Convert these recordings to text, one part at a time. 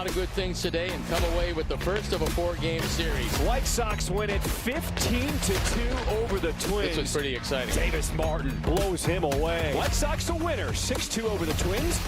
lot of good things today and come away with the first of a 4-game series. White Sox win it 15-2 over the Twins. This was pretty exciting. Davis Martin blows him away. White Sox a winner, 6-2 over the Twins.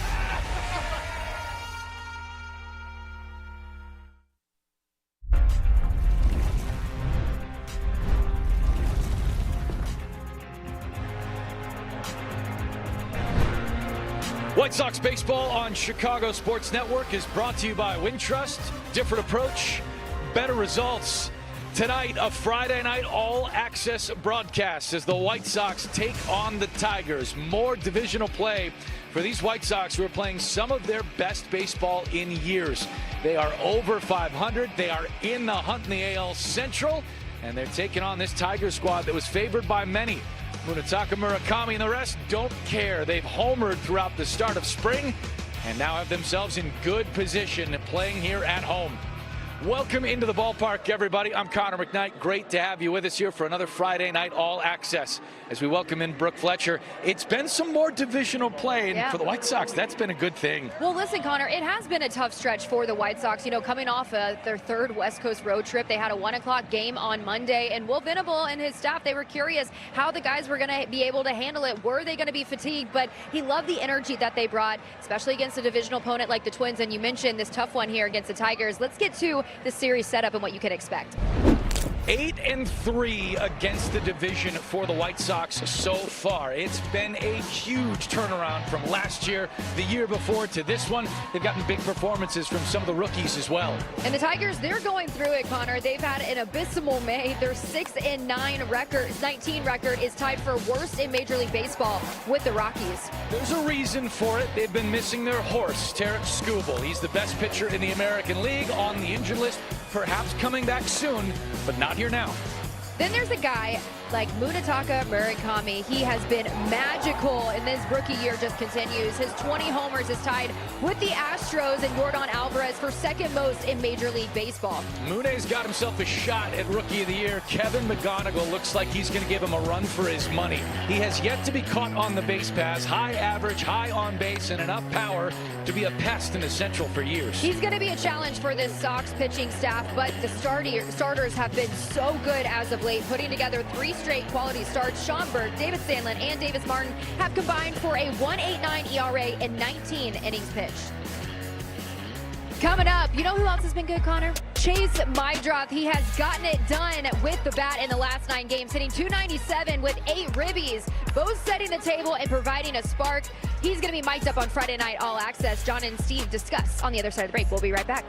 White Sox baseball on Chicago Sports Network is brought to you by Wintrust. Different approach, better results. Tonight, a Friday night all-access broadcast as the White Sox take on the Tigers. More divisional play for these White Sox who are playing some of their best baseball in years. They are over 500. They are in the hunt in the AL Central, and they're taking on this Tiger squad that was favored by many. Munetaka, Murakami, and the rest don't care. They've homered throughout the start of spring and now have themselves in good position playing here at home. Welcome into the ballpark, everybody. I'm Connor McKnight. Great to have you with us here for another Friday night all access as we welcome in Brooke Fletcher. It's been some more divisional play, and for the White Sox, that's been a good thing. Well, listen, Connor, it has been a tough stretch for the White Sox. You know, coming off their third West Coast road trip, they had a 1 o'clock game on Monday, and Will Venable and his staff, they were curious how the guys were going to be able to handle it. Were they going to be fatigued? But he loved the energy that they brought, especially against a divisional opponent like the Twins, and you mentioned this tough one here against the Tigers. Let's get to the series setup and what you can expect. 8-3 against the division for the White Sox so far. It's been a huge turnaround from last year, the year before, to this one. They've gotten big performances from some of the rookies as well. And the Tigers, they're going through it, Connor. They've had an abysmal May. Their 6-9 record, 19 record is tied for worst in Major League Baseball with the Rockies. There's a reason for it. They've been missing their horse, Tarek Skubal. He's the best pitcher in the American League, on the injured list, perhaps coming back soon, but not here now. Then there's a guy like Munetaka Murakami. He has been magical, and this rookie year just continues. His 20 homers is tied with the Astros and Yordan Alvarez for second most in Major League Baseball. Mune's got himself a shot at Rookie of the Year. Kevin McGonigal looks like he's going to give him a run for his money. He has yet to be caught on the base pass. High average, high on base, and enough power to be a pest in the Central for years. He's going to be a challenge for this Sox pitching staff, but the starters have been so good as of late, putting together 3 straight quality starts. Sean Burke, David Sandlin, and Davis Martin have combined for a 1.89 ERA in 19 innings pitched. Coming up, you know who else has been good, Connor? Chase Mydroth. He has gotten it done with the bat in the last 9 games, hitting .297 with 8 ribbies, both setting the table and providing a spark. He's going to be mic'd up on Friday Night All Access. John and Steve discuss on the other side of the break. We'll be right back.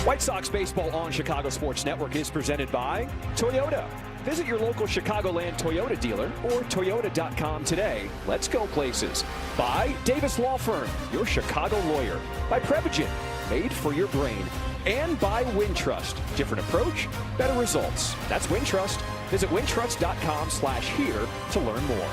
White Sox baseball on Chicago Sports Network is presented by Toyota. Visit your local Chicagoland Toyota dealer or Toyota.com today. Let's go places. By Davis Law Firm, your Chicago lawyer. By Prevagen, made for your brain. And by Wintrust. Different approach, better results. That's Wintrust. Visit wintrust.com/here to learn more.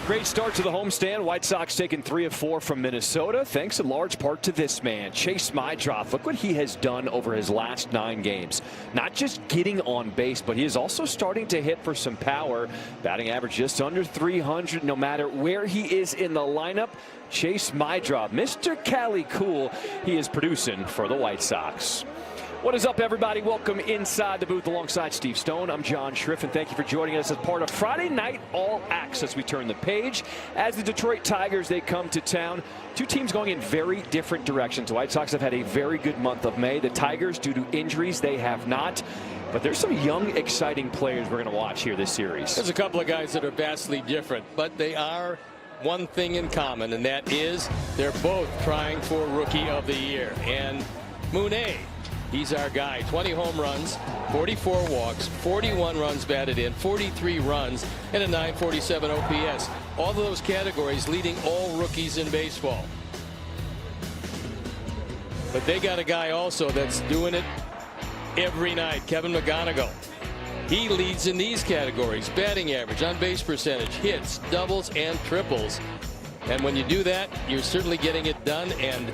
Great start to the homestand. White Sox taking 3 of 4 from Minnesota, thanks in large part to this man, Chase Mydroth. Look what he has done over his last 9 games. Not just getting on base, but he is also starting to hit for some power. Batting average just under 300, no matter where he is in the lineup. Chase Mydroth, Mr. Cali Cool, he is producing for the White Sox. What is up, everybody? Welcome inside the booth alongside Steve Stone. I'm John Schriff, and thank you for joining us as part of Friday Night All Access. We turn the page as the Detroit Tigers, they come to town. 2 teams going in very different directions. The White Sox have had a very good month of May. The Tigers, due to injuries, they have not. But there's some young, exciting players we're going to watch here this series. There's a couple of guys that are vastly different, but they are one thing in common, and that is they're both trying for Rookie of the Year. And Mune, he's our guy. 20 home runs, 44 walks, 41 runs batted in, 43 runs, and a .947 OPS. All of those categories leading all rookies in baseball. But they got a guy also that's doing it every night, Kevin McGonigal. He leads in these categories: batting average, on base percentage, hits, doubles, and triples. And when you do that, you're certainly getting it done. And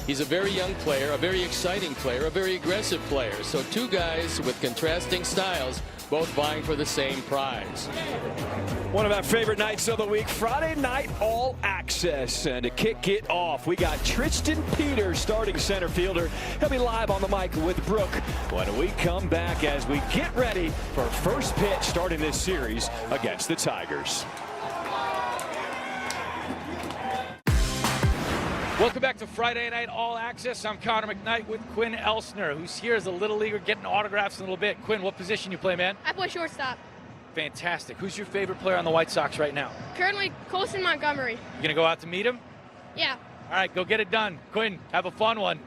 He's a very young player, a very exciting player, a very aggressive player. So two guys with contrasting styles, both vying for the same prize. One of our favorite nights of the week, Friday night all access. And to kick it off, we got Tristan Peters, starting center fielder. He'll be live on the mic with Brooke when we come back as we get ready for first pitch starting this series against the Tigers. Welcome back to Friday Night All Access. I'm Connor McKnight with Quinn Elsner, who's here as a little leaguer getting autographs in a little bit. Quinn, what position you play, man? I play shortstop. Fantastic. Who's your favorite player on the White Sox right now? Currently, Colson Montgomery. You going to go out to meet him? Yeah. All right, go get it done. Quinn, have a fun one.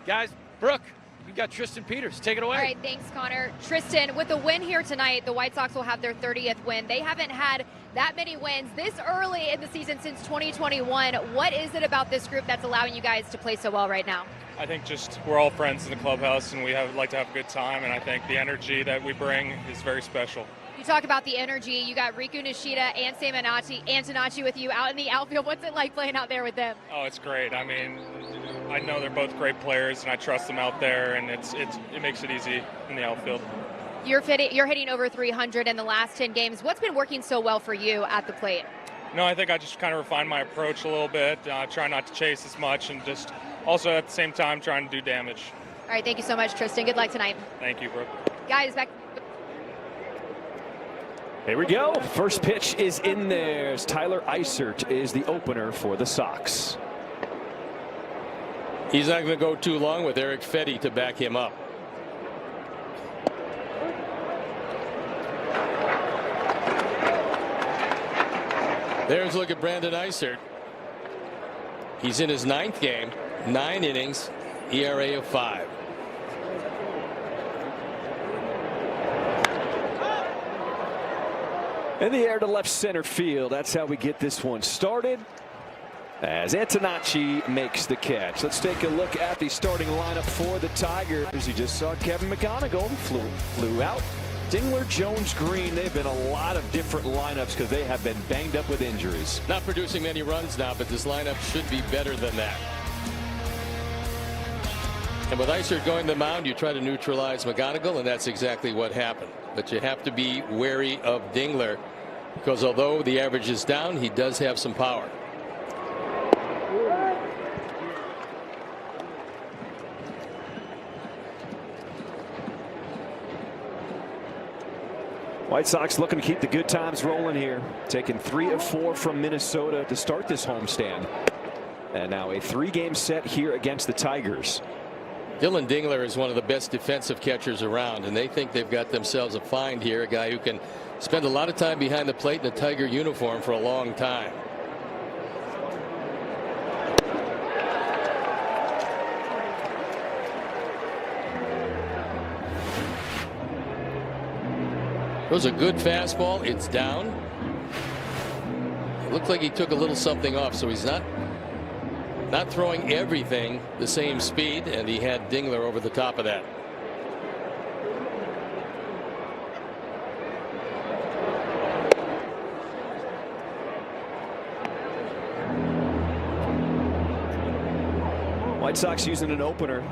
Guys, Brooke, you got Tristan Peters. Take it away. All right, thanks, Connor. Tristan, with the win here tonight, the White Sox will have their 30th win. They haven't had that many wins this early in the season since 2021. What is it about this group that's allowing you guys to play so well right now? I think just we're all friends in the clubhouse, and we like to have a good time, and I think the energy that we bring is very special. You talk about the energy. You got Riku Nishida and Sam Antonacci with you out in the outfield. What's it like playing out there with them? Oh, it's great. I mean, I know they're both great players, and I trust them out there, and it makes it easy in the outfield. You're hitting over 300 in the last 10 games. What's been working so well for you at the plate? No, I think I just kind of refined my approach a little bit, try not to chase as much, and just also at the same time trying to do damage. All right, thank you so much, Tristan. Good luck tonight. Thank you, Brooke. Guys, back. Here we go. First pitch is in there. Tyler Eisert is the opener for the Sox. He's not going to go too long with Eric Fetty to back him up. There's a look at Brandon Eisert. He's in his 9th game, 9 innings, ERA of 5. In the air to left center field. That's how we get this one started, as Antonacci makes the catch. Let's take a look at the starting lineup for the Tigers. You just saw Kevin McGonigal flew out. Dingler, Jones, Green. They've been a lot of different lineups because they have been banged up with injuries. Not producing many runs now, but this lineup should be better than that. And with Eisert going to the mound, you try to neutralize McGonigal, and that's exactly what happened. But you have to be wary of Dingler, because although the average is down, he does have some power. White Sox looking to keep the good times rolling here, taking 3 of 4 from Minnesota to start this homestand, and now a 3-game set here against the Tigers. Dylan Dingler is one of the best defensive catchers around, and they think they've got themselves a find here, a guy who can spend a lot of time behind the plate in a Tiger uniform for a long time. It was a good fastball. It's down. It looked like he took a little something off, so he's not throwing everything the same speed, and he had Dingler over the top of that. White Sox using an opener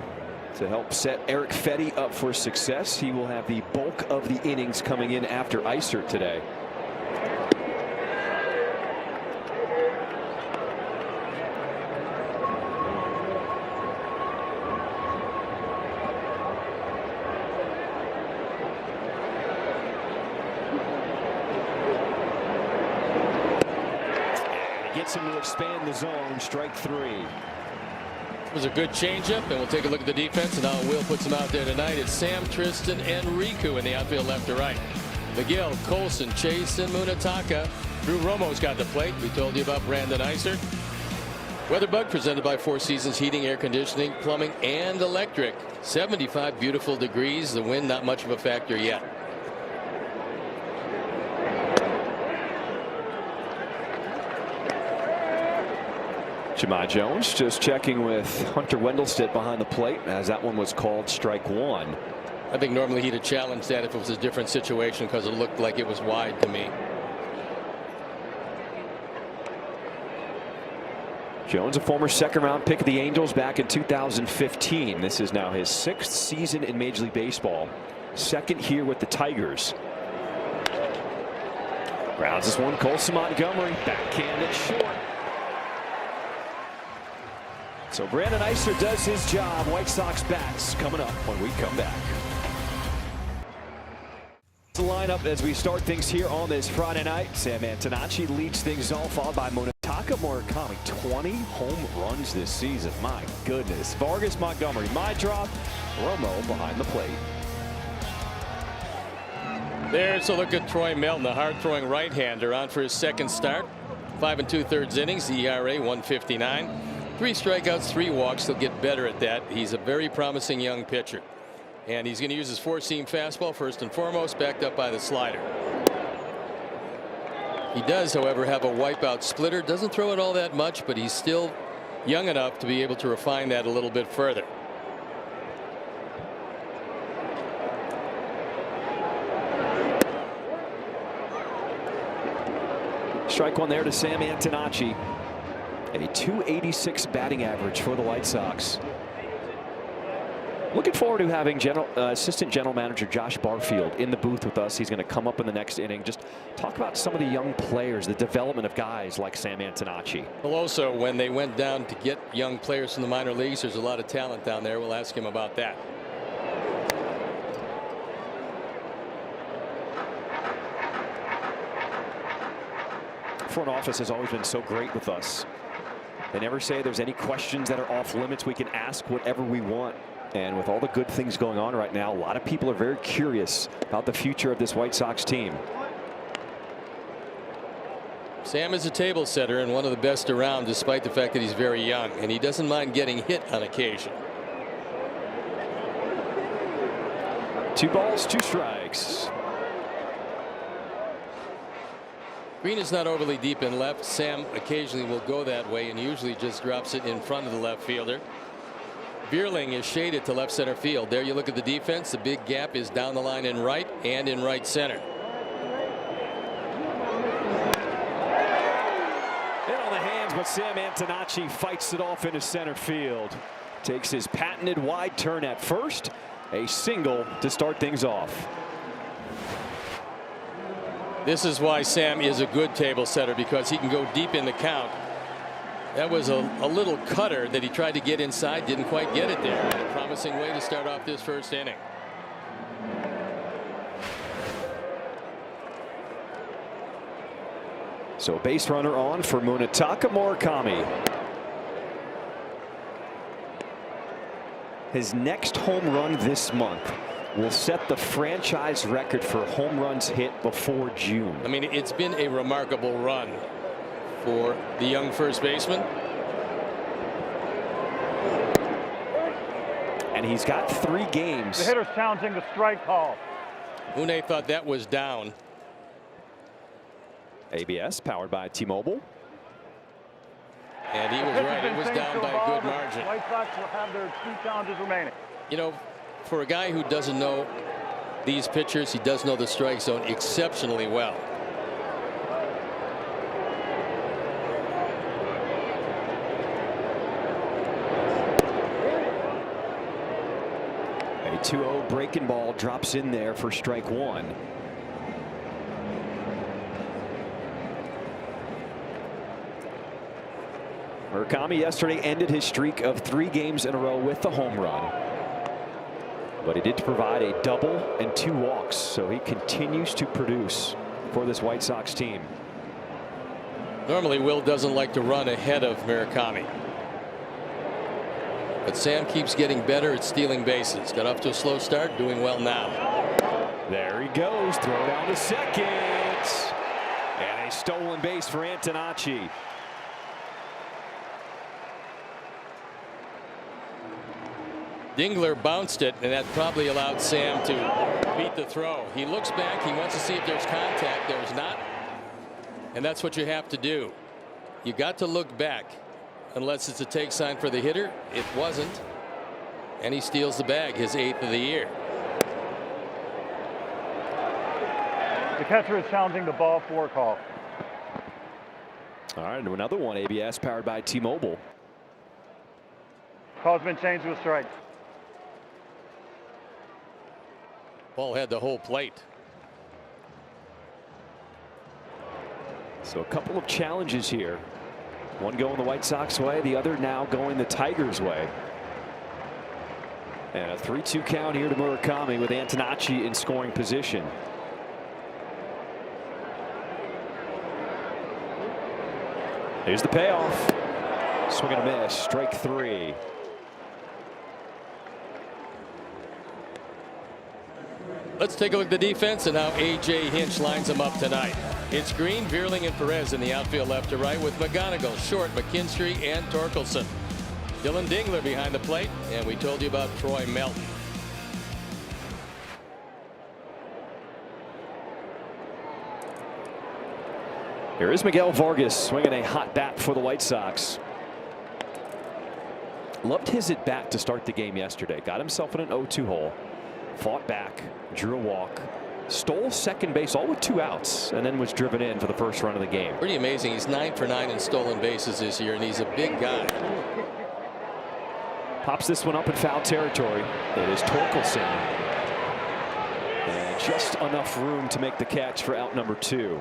to help set Eric Fetty up for success. He will have the bulk of the innings coming in after Eisert today. He gets him to expand the zone. Strike 3. It was a good changeup, and we'll take a look at the defense and how Will puts them out there tonight. It's Sam, Tristan, and Riku in the outfield left to right. McGill, Colson, Chase, and Munetaka. Drew Romo's got the plate. We told you about Brandon Eisert. Weatherbug presented by Four Seasons Heating, Air Conditioning, Plumbing, and Electric. 75 beautiful degrees. The wind not much of a factor yet. Jahmai Jones just checking with Hunter Wendelstedt behind the plate, as that one was called strike 1. I think normally he'd have challenged that if it was a different situation, because it looked like it was wide to me. Jones, a former second-round pick of the Angels back in 2015. This is now his 6th season in Major League Baseball. 2nd here with the Tigers. Grounds this one. Colson Montgomery backhanded short. So Brandon Eisler does his job. White Sox bats coming up when we come back. The lineup as we start things here on this Friday night. Sam Antonacci leads things off, followed by Munetaka Murakami. 20 home runs this season. My goodness. Vargas, Montgomery, Mydrop, Romo behind the plate. There's a look at Troy Melton, the hard-throwing right-hander, on for his 2nd start. 5 2/3 innings, the ERA 1.59. 3 strikeouts, 3 walks. He'll get better at that. He's a very promising young pitcher. And he's going to use his 4-seam fastball first and foremost, backed up by the slider. He does, however, have a wipeout splitter. Doesn't throw it all that much, but he's still young enough to be able to refine that a little bit further. Strike one there to Sam Antonacci. A .286 batting average for the White Sox. Looking forward to having Assistant General Manager Josh Barfield in the booth with us. He's going to come up in the next inning. Just talk about some of the young players, the development of guys like Sam Antonacci. Well, also, when they went down to get young players from the minor leagues, there's a lot of talent down there. We'll ask him about that. Front office has always been so great with us. They never say there's any questions that are off limits. We can ask whatever we want. And with all the good things going on right now, a lot of people are very curious about the future of this White Sox team. Sam is a table setter and one of the best around, despite the fact that he's very young, and he doesn't mind getting hit on occasion. 2 balls, 2 strikes. Green is not overly deep in left. Sam occasionally will go that way and usually just drops it in front of the left fielder. Bierling is shaded to left center field. There you look at the defense. The big gap is down the line in right and in right center. In on the hands, but Sam Antonacci fights it off into center field. Takes his patented wide turn at first. A single to start things off. This is why Sam is a good table setter, because he can go deep in the count. That was a little cutter that he tried to get inside, didn't quite get it there. A promising way to start off this 1st inning. So base runner on for Munetaka Murakami. His next home run this month will set the franchise record for home runs hit before June. I mean, it's been a remarkable run for the young first baseman. And he's got 3 games. The hitter's challenging the strike call. Mune thought that was down. ABS powered by T-Mobile. And he was right. It was down by a good margin. White Sox will have their 2 challenges remaining. You know, for a guy who doesn't know these pitchers, he does know the strike zone exceptionally well. A 2-0 breaking ball drops in there for strike 1. Murakami yesterday ended his streak of 3 games in a row with the home run. But he did provide a double and 2 walks, so he continues to produce for this White Sox team. Normally, Will doesn't like to run ahead of Murakami. But Sam keeps getting better at stealing bases. Got off to a slow start, doing well now. There he goes, throw down to second. And a stolen base for Antonacci. Dingler bounced it, and that probably allowed Sam to beat the throw. He looks back. He wants to see if there's contact. There's not. And that's what you have to do. You got to look back, unless it's a take sign for the hitter. It wasn't. And he steals the bag, his 8th of the year. The catcher is challenging the ball 4 call. All right, another one, ABS powered by T-Mobile. Call's been changed to a strike. Ball had the whole plate. So a couple of challenges here. One going the White Sox way, the other now going the Tigers way. And a 3-2 count here to Murakami with Antonacci in scoring position. Here's the payoff. Swing and a miss. Strike 3. Let's take a look at the defense and how A.J. Hinch lines them up tonight. It's Green, Vierling, and Perez in the outfield left to right with McGonigal, Short, McKinstry, and Torkelson. Dylan Dingler behind the plate, and we told you about Troy Melton. Here is Miguel Vargas swinging a hot bat for the White Sox. Loved his at bat to start the game yesterday. Got himself in an 0-2 hole. Fought back, drew a walk, stole second base, all with 2 outs, and then was driven in for the first run of the game. Pretty amazing. He's 9 for 9 in stolen bases this year, and he's a big guy. Pops this one up in foul territory. It is Torkelson. And just enough room to make the catch for out number 2.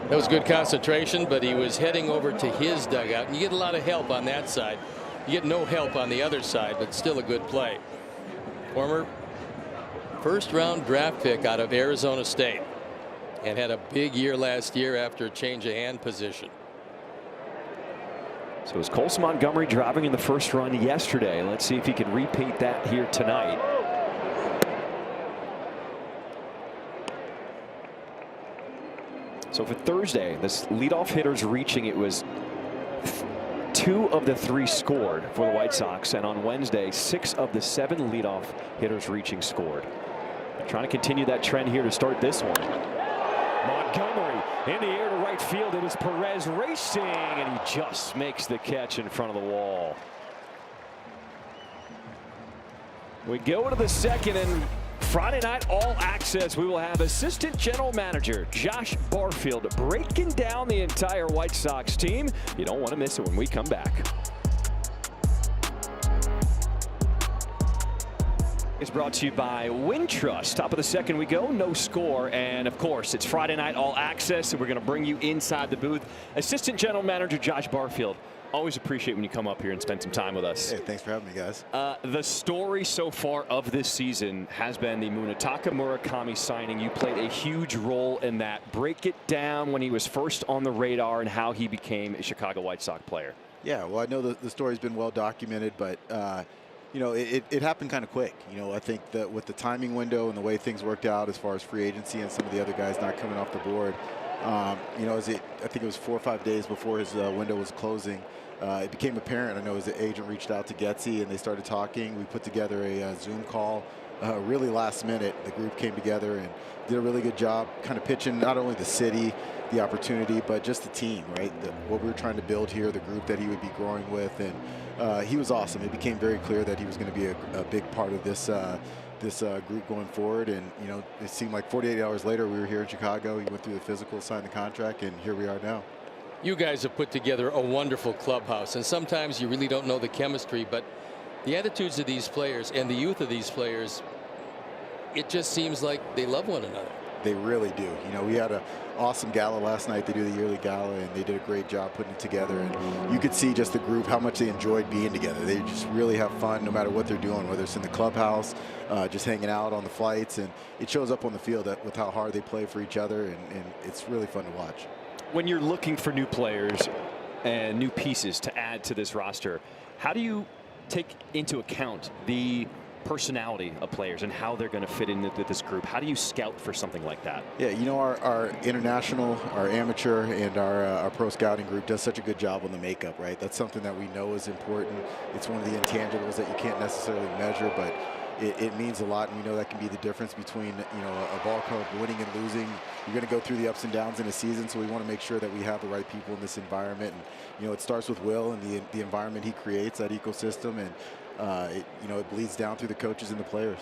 That was good concentration, but he was heading over to his dugout. And you get a lot of help on that side. You get no help on the other side, but still a good play. Former first-round draft pick out of Arizona State, and had a big year last year after a change of hand position. So it was Colson Montgomery driving in the first run yesterday. Let's see if he can repeat that here tonight. So for Thursday, this leadoff hitters reaching, it was 2 of the 3 scored for the White Sox, and on Wednesday 6 of the 7 leadoff hitters reaching scored. They're trying to continue that trend here to start this one. Montgomery in the air to right field. It was Perez racing, and he just makes the catch in front of the wall. We go to the second, and Friday night all access. We will have assistant general manager Josh Barfield breaking down the entire White Sox team. You don't want to miss it when we come back. It's brought to you by Wintrust. Top of the second we go, no score, and of course it's Friday night all access, so we're going to bring you inside the booth. Assistant general manager Josh Barfield. Always appreciate when you come up here and spend some time with us. Hey, thanks for having me, guys. The story so far of this season has been the Munetaka Murakami signing. You played a huge role in that. Break it down when he was first on the radar and how he became a Chicago White Sox player. Yeah, well, I know the story's been well documented, but you know, it happened kind of quick. You know, I think that with the timing window and the way things worked out as far as free agency and some of the other guys not coming off the board, you know, I think it was 4 or 5 days before his window was closing. It became apparent. I know his agent reached out to Getsy and they started talking. We put together a Zoom call really last minute. The group came together and did a really good job kind of pitching not only the city, the opportunity, but just the team, right? What we were trying to build here, the group that he would be growing with. And he was awesome. It became very clear that he was going to be a big part of this group going forward. And, you know, it seemed like 48 hours later we were here in Chicago. He went through the physical, signed the contract, and here we are now. You guys have put together a wonderful clubhouse, and sometimes you really don't know the chemistry, but the attitudes of these players and the youth of these players, it just seems like they love one another. They really do. You know, we had an awesome gala last night. They do the yearly gala, and they did a great job putting it together. And you could see just the group, how much they enjoyed being together. They just really have fun no matter what they're doing, whether it's in the clubhouse, just hanging out on the flights. And it shows up on the field with how hard they play for each other, and it's really fun to watch. When you're looking for new players and new pieces to add to this roster, how do you take into account the personality of players and how they're going to fit in with this group? How do you scout for something like that? Yeah, you know, our international, our amateur, and our pro scouting group does such a good job on the makeup, right? That's something that we know is important. It's one of the intangibles that you can't necessarily measure, but it means a lot, and we know that can be the difference between, you know, a ball club winning and losing. You're going to go through the ups and downs in a season, so we want to make sure that we have the right people in this environment. And, you know, it starts with Will and the environment he creates, that ecosystem, and you know, it bleeds down through the coaches and the players.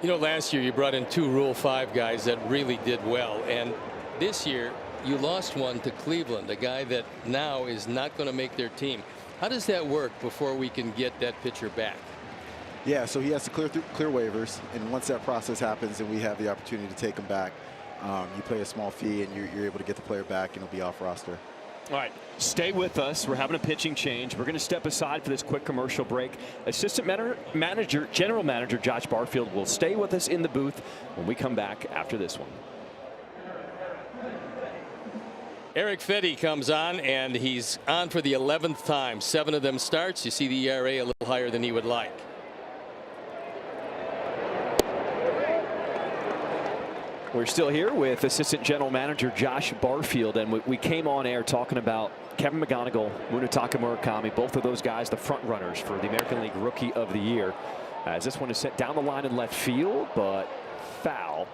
You know, last year you brought in 2 Rule 5 guys that really did well, and this year you lost one to Cleveland, a guy that now is not going to make their team. How does that work before we can get that pitcher back? Yeah, so he has to clear waivers, and once that process happens and we have the opportunity to take him back, you pay a small fee and you're able to get the player back and he'll be off roster. All right, stay with us. We're having a pitching change. We're going to step aside for this quick commercial break. Assistant General Manager Josh Barfield will stay with us in the booth when we come back after this one. Eric Fedde comes on, and he's on for the 11th time. 7 of them starts. You see the ERA a little higher than he would like. We're still here with Assistant General Manager Josh Barfield, and we came on air talking about Kevin McGonigal, Munetaka Murakami, both of those guys the front runners for the American League Rookie of the Year. As this one is sent down the line in left field, but foul.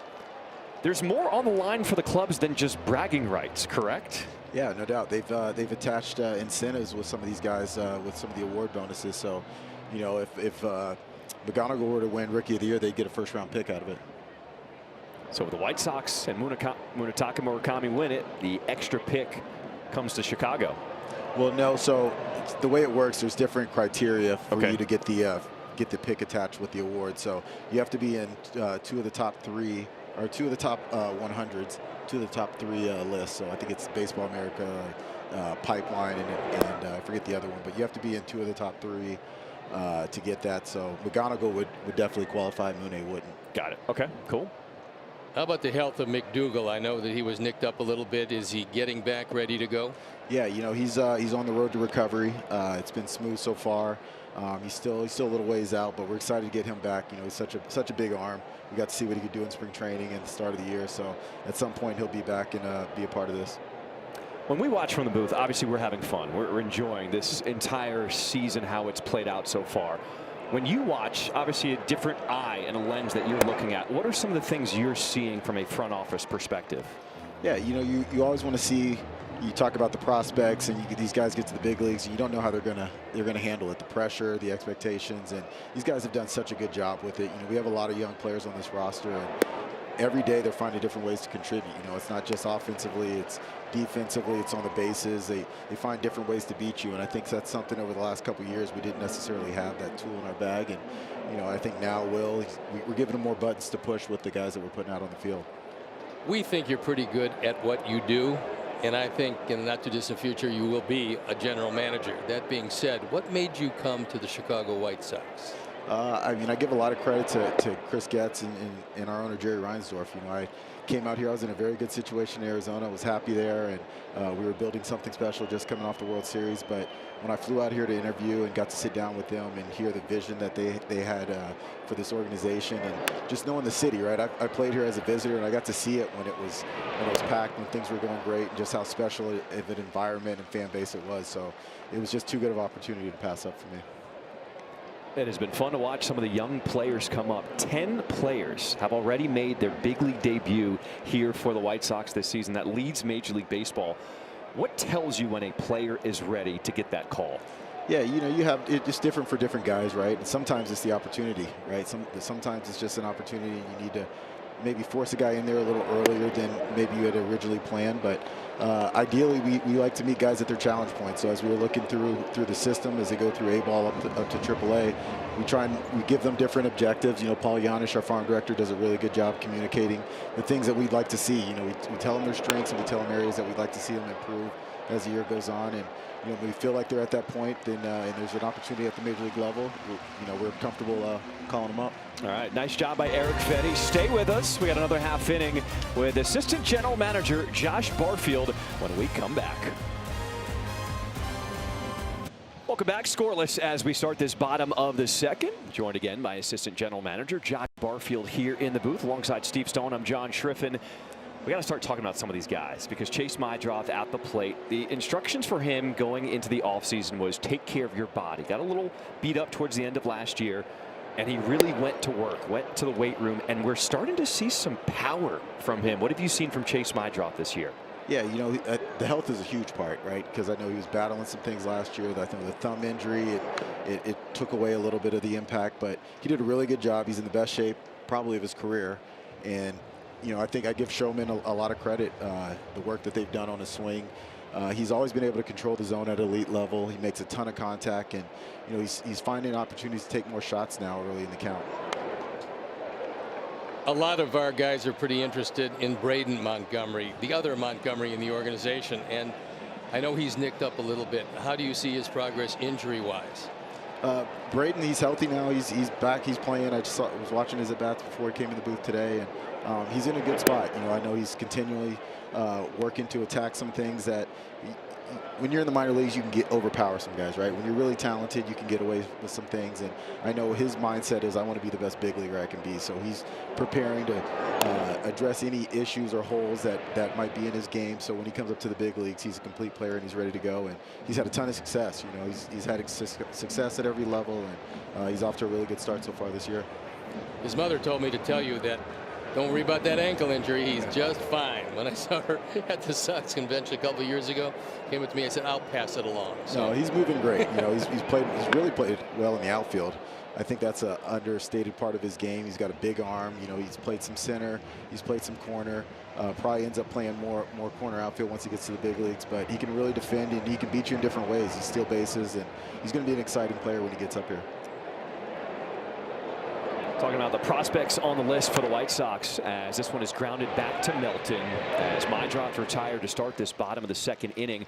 There's more on the line for the clubs than just bragging rights, correct? Yeah, no doubt. They've attached incentives with some of these guys with some of the award bonuses. So, you know, if McGonigal were to win Rookie of the Year, they'd get a first-round pick out of it. So the White Sox and Munetaka Murakami win it, the extra pick comes to Chicago. Well, no. So the way it works, there's different criteria for you to get the pick attached with the award. So you have to be in 2 of the top 3, or 2 of the top 100s, 2 of the top 3 lists. So I think it's Baseball America, Pipeline, and I forget the other one. But you have to be in 2 of the top 3 to get that. So McGonigal would definitely qualify. Mooney wouldn't. Got it. Okay, cool. How about the health of McDougal? I know that he was nicked up a little bit. Is he getting back, ready to go? Yeah, you know, he's on the road to recovery. It's been smooth so far. He's still a little ways out, but we're excited to get him back. You know, he's such a big arm. We got to see what he could do in spring training and the start of the year. So at some point he'll be back and be a part of this. When we watch from the booth, obviously we're having fun. We're enjoying this entire season, how it's played out so far. When you watch, obviously a different eye and a lens that you're looking at, what are some of the things you're seeing from a front office perspective? Yeah, you know, you always want to see. You talk about the prospects, and these guys get to the big leagues, and you don't know how they're gonna handle it, the pressure, the expectations, and these guys have done such a good job with it. You know, we have a lot of young players on this roster, and every day they're finding different ways to contribute. You know, it's not just offensively, it's defensively, it's on the bases. They find different ways to beat you, and I think that's something over the last couple of years we didn't necessarily have that tool in our bag. And you know, I think now we're giving them more buttons to push with the guys that we're putting out on the field. We think you're pretty good at what you do, and I think in the not too distant future you will be a general manager. That being said, what made you come to the Chicago White Sox? I mean, I give a lot of credit to Chris Getz and our owner Jerry Reinsdorf. You know, I came out here, I was in a very good situation in Arizona. I was happy there, and we were building something special just coming off the World Series. But when I flew out here to interview and got to sit down with them and hear the vision that they had for this organization, and just knowing the city, right? I played here as a visitor, and I got to see it when it was packed, when things were going great, and just how special of an environment and fan base it was. So it was just too good of an opportunity to pass up for me. It has been fun to watch some of the young players come up. 10 players have already made their big league debut here for the White Sox this season. That leads Major League Baseball. What tells you when a player is ready to get that call? Yeah, you know, it's different for different guys, right? And sometimes it's the opportunity, right? Sometimes it's just an opportunity, and you need to maybe force a guy in there a little earlier than maybe you had originally planned. But ideally, we like to meet guys at their challenge point. So as we were looking through the system, as they go through A-ball up to AAA, we give them different objectives. You know, Paul Yanish, our farm director, does a really good job communicating the things that we'd like to see. You know, we tell them their strengths, and we tell them areas that we'd like to see them improve as the year goes on. And you know, when we feel like they're at that point, then and there's an opportunity at the major league level, we're comfortable calling them up. All right, nice job by Eric Fedde. Stay with us. We got another half inning with Assistant General Manager Josh Barfield when we come back. Welcome back. Scoreless as we start this bottom of the second. Joined again by Assistant General Manager Josh Barfield here in the booth alongside Steve Stone. I'm John Schriffen. We got to start talking about some of these guys because Chase Mydroth at the plate. The instructions for him going into the offseason was take care of your body. Got a little beat up towards the end of last year, and he really went to work, went to the weight room, and we're starting to see some power from him. What have you seen from Chase Mydroth this year? Yeah, you know, the health is a huge part, right? Because I know he was battling some things last year. I think the thumb injury, it took away a little bit of the impact, but he did a really good job. He's in the best shape probably of his career. And I think I give Showman a lot of credit, the work that they've done on his swing. He's always been able to control the zone at elite level. He makes a ton of contact, and he's finding opportunities to take more shots now early in the count. A lot of our guys are pretty interested in Braden Montgomery, the other Montgomery in the organization, and I know he's nicked up a little bit. How do you see his progress injury-wise? Braden, he's healthy now. He's back. He's playing. I was watching his at-bats before he came in the booth today, and he's in a good spot. I know he's continually working to attack some things that when you're in the minor leagues, you can overpower some guys, right? When you're really talented, you can get away with some things. And I know his mindset is, I want to be the best big leaguer I can be. So he's preparing to address any issues or holes that might be in his game. So when he comes up to the big leagues, he's a complete player and he's ready to go. And he's had a ton of success. He's had success at every level, and he's off to a really good start so far this year. His mother told me to tell you that don't worry about that ankle injury. He's just fine. When I saw her at the Sox convention a couple of years ago, came up to me, I said, I'll pass it along. So. No, he's moving great. He's really played well in the outfield. I think that's an understated part of his game. He's got a big arm. He's played some center. He's played some corner. Probably ends up playing more corner outfield once he gets to the big leagues. But he can really defend, and he can beat you in different ways. He steals bases, and he's going to be an exciting player when he gets up here. Talking about the prospects on the list for the White Sox, as this one is grounded back to Melton as Meidroth retired to start this bottom of the second inning.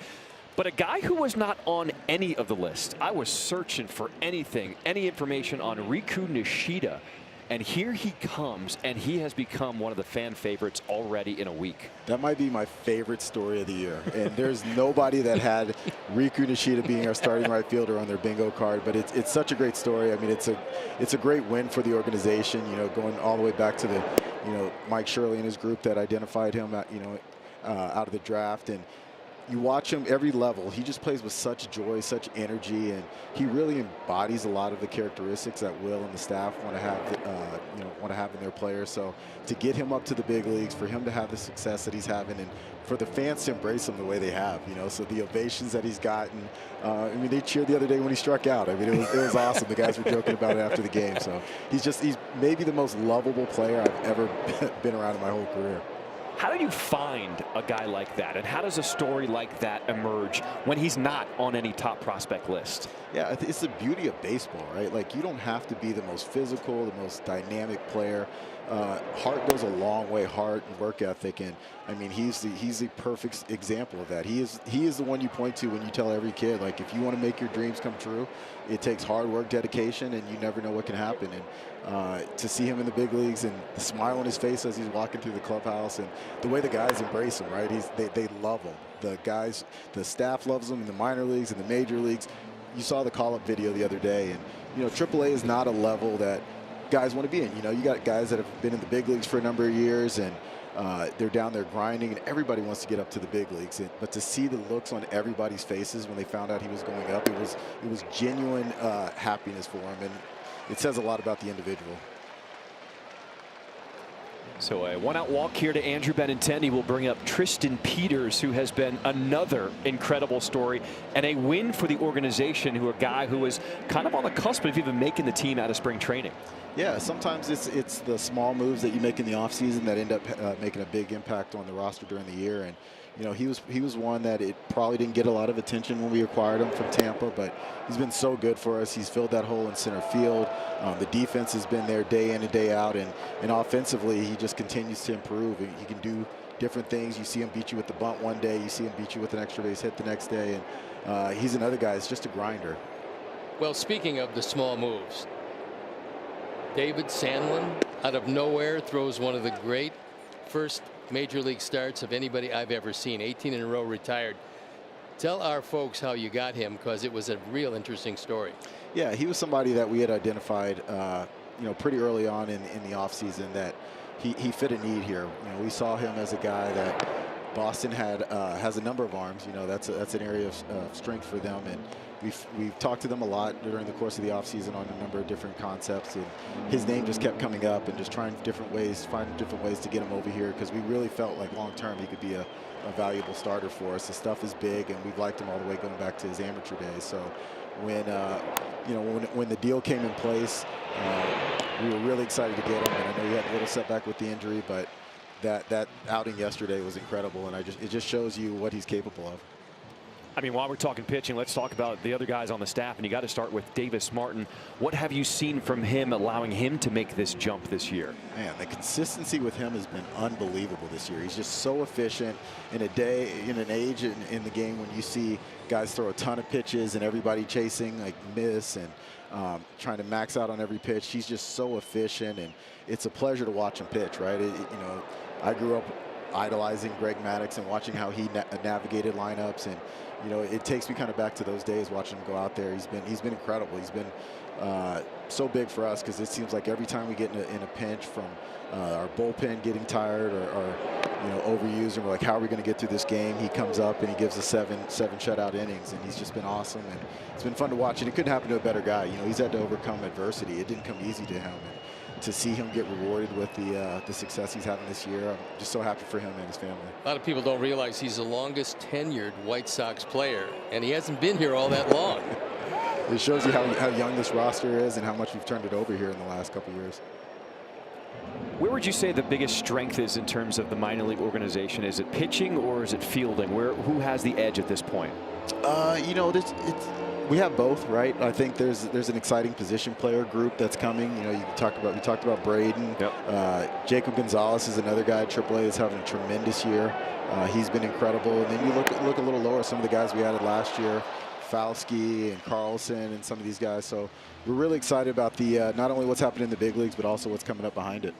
But a guy who was not on any of the list. I was searching for anything, any information on Riku Nishida. And here he comes, and he has become one of the fan favorites already in a week. That might be my favorite story of the year. And there's nobody that had Riku Nishida being our starting right fielder on their bingo card. But it's such a great story. I mean, it's a great win for the organization. Going all the way back to the Mike Shirley and his group that identified him out of the draft. And you watch him every level. He just plays with such joy, such energy, and he really embodies a lot of the characteristics that Will and the staff want to have in their players. So to get him up to the big leagues, for him to have the success that he's having, and for the fans to embrace him the way they have, so the ovations that he's gotten. I mean, they cheered the other day when he struck out. I mean, it was awesome. The guys were joking about it after the game. So he's maybe the most lovable player I've ever been around in my whole career. How do you find a guy like that, and how does a story like that emerge when he's not on any top prospect list? Yeah, it's the beauty of baseball, right? Like, you don't have to be the most physical, the most dynamic player. Heart goes a long way, heart and work ethic, and I mean, he's the perfect example of that. He is the one you point to when you tell every kid, like, if you want to make your dreams come true, it takes hard work, dedication, and you never know what can happen. And to see him in the big leagues and the smile on his face as he's walking through the clubhouse, and the way the guys embrace him, right? They love him. The staff loves him in the minor leagues and the major leagues. You saw the call-up video the other day, and AAA is not a level that guys want to be in. You got guys that have been in the big leagues for a number of years, and they're down there grinding, and everybody wants to get up to the big leagues. But to see the looks on everybody's faces when they found out he was going up, it was genuine happiness for him, and it says a lot about the individual. So a one-out walk here to Andrew Benintendi will bring up Tristan Peters, who has been another incredible story and a win for the organization, who a guy who was kind of on the cusp of even making the team out of spring training. Yeah, sometimes it's the small moves that you make in the offseason that end up making a big impact on the roster during the year. And he was one that it probably didn't get a lot of attention when we acquired him from Tampa, but he's been so good for us. He's filled that hole in center field. The defense has been there day in and day out, and offensively he just continues to improve. He can do different things. You see him beat you with the bunt one day, you see him beat you with an extra base hit the next day, and he's another guy that's just a grinder. Well, speaking of the small moves, David Sandlin out of nowhere throws one of the great first major league starts of anybody I've ever seen. 18 in a row, retired. Tell our folks how you got him, because it was a real interesting story. Yeah, he was somebody that we had identified pretty early on in the offseason that he fit a need here. We saw him as a guy that Boston has a number of arms. That's an area of strength for them, and we've talked to them a lot during the course of the offseason on a number of different concepts, and his name just kept coming up, and just finding different ways to get him over here, because we really felt like long term he could be a valuable starter for us. The stuff is big, and we've liked him all the way going back to his amateur days. So when the deal came in place, we were really excited to get him. And I know he had a little setback with the injury, but that outing yesterday was incredible, and it just shows you what he's capable of. I mean, while we're talking pitching, let's talk about the other guys on the staff, and you got to start with Davis Martin. What have you seen from him, allowing him to make this jump this year? Man, the consistency with him has been unbelievable this year. He's just so efficient in an age in the game when you see guys throw a ton of pitches and everybody chasing, like, miss and trying to max out on every pitch. He's just so efficient, and it's a pleasure to watch him pitch, right? You know, I grew up idolizing Greg Maddux and watching how he navigated lineups, and you know, it takes me kind of back to those days watching him go out there. He's been incredible. He's been so big for us, because it seems like every time we get in a pinch from our bullpen getting tired or you know, overused, and we're like, how are we going to get through this game? He comes up and he gives us seven shutout innings, and he's just been awesome, and it's been fun to watch. And it couldn't happen to a better guy. You know, he's had to overcome adversity. It didn't come easy to him. And to see him get rewarded with the success he's having this year, I'm just so happy for him and his family. A lot of people don't realize he's the longest tenured White Sox player, and he hasn't been here all that long. It shows you how young this roster is and how much we've turned it over here in the last couple of years. Where would you say the biggest strength is in terms of the minor league organization? Is it pitching or is it fielding? Who has the edge at this point? You know, we have both, right? I think there's an exciting position player group that's coming. You know, we talked about Braden. Yep. Jacob Gonzalez is another guy at AAA that's having a tremendous year. He's been incredible. And then you look a little lower, some of the guys we added last year, Falski and Carlson and some of these guys. So we're really excited about the not only what's happening in the big leagues, but also what's coming up behind it.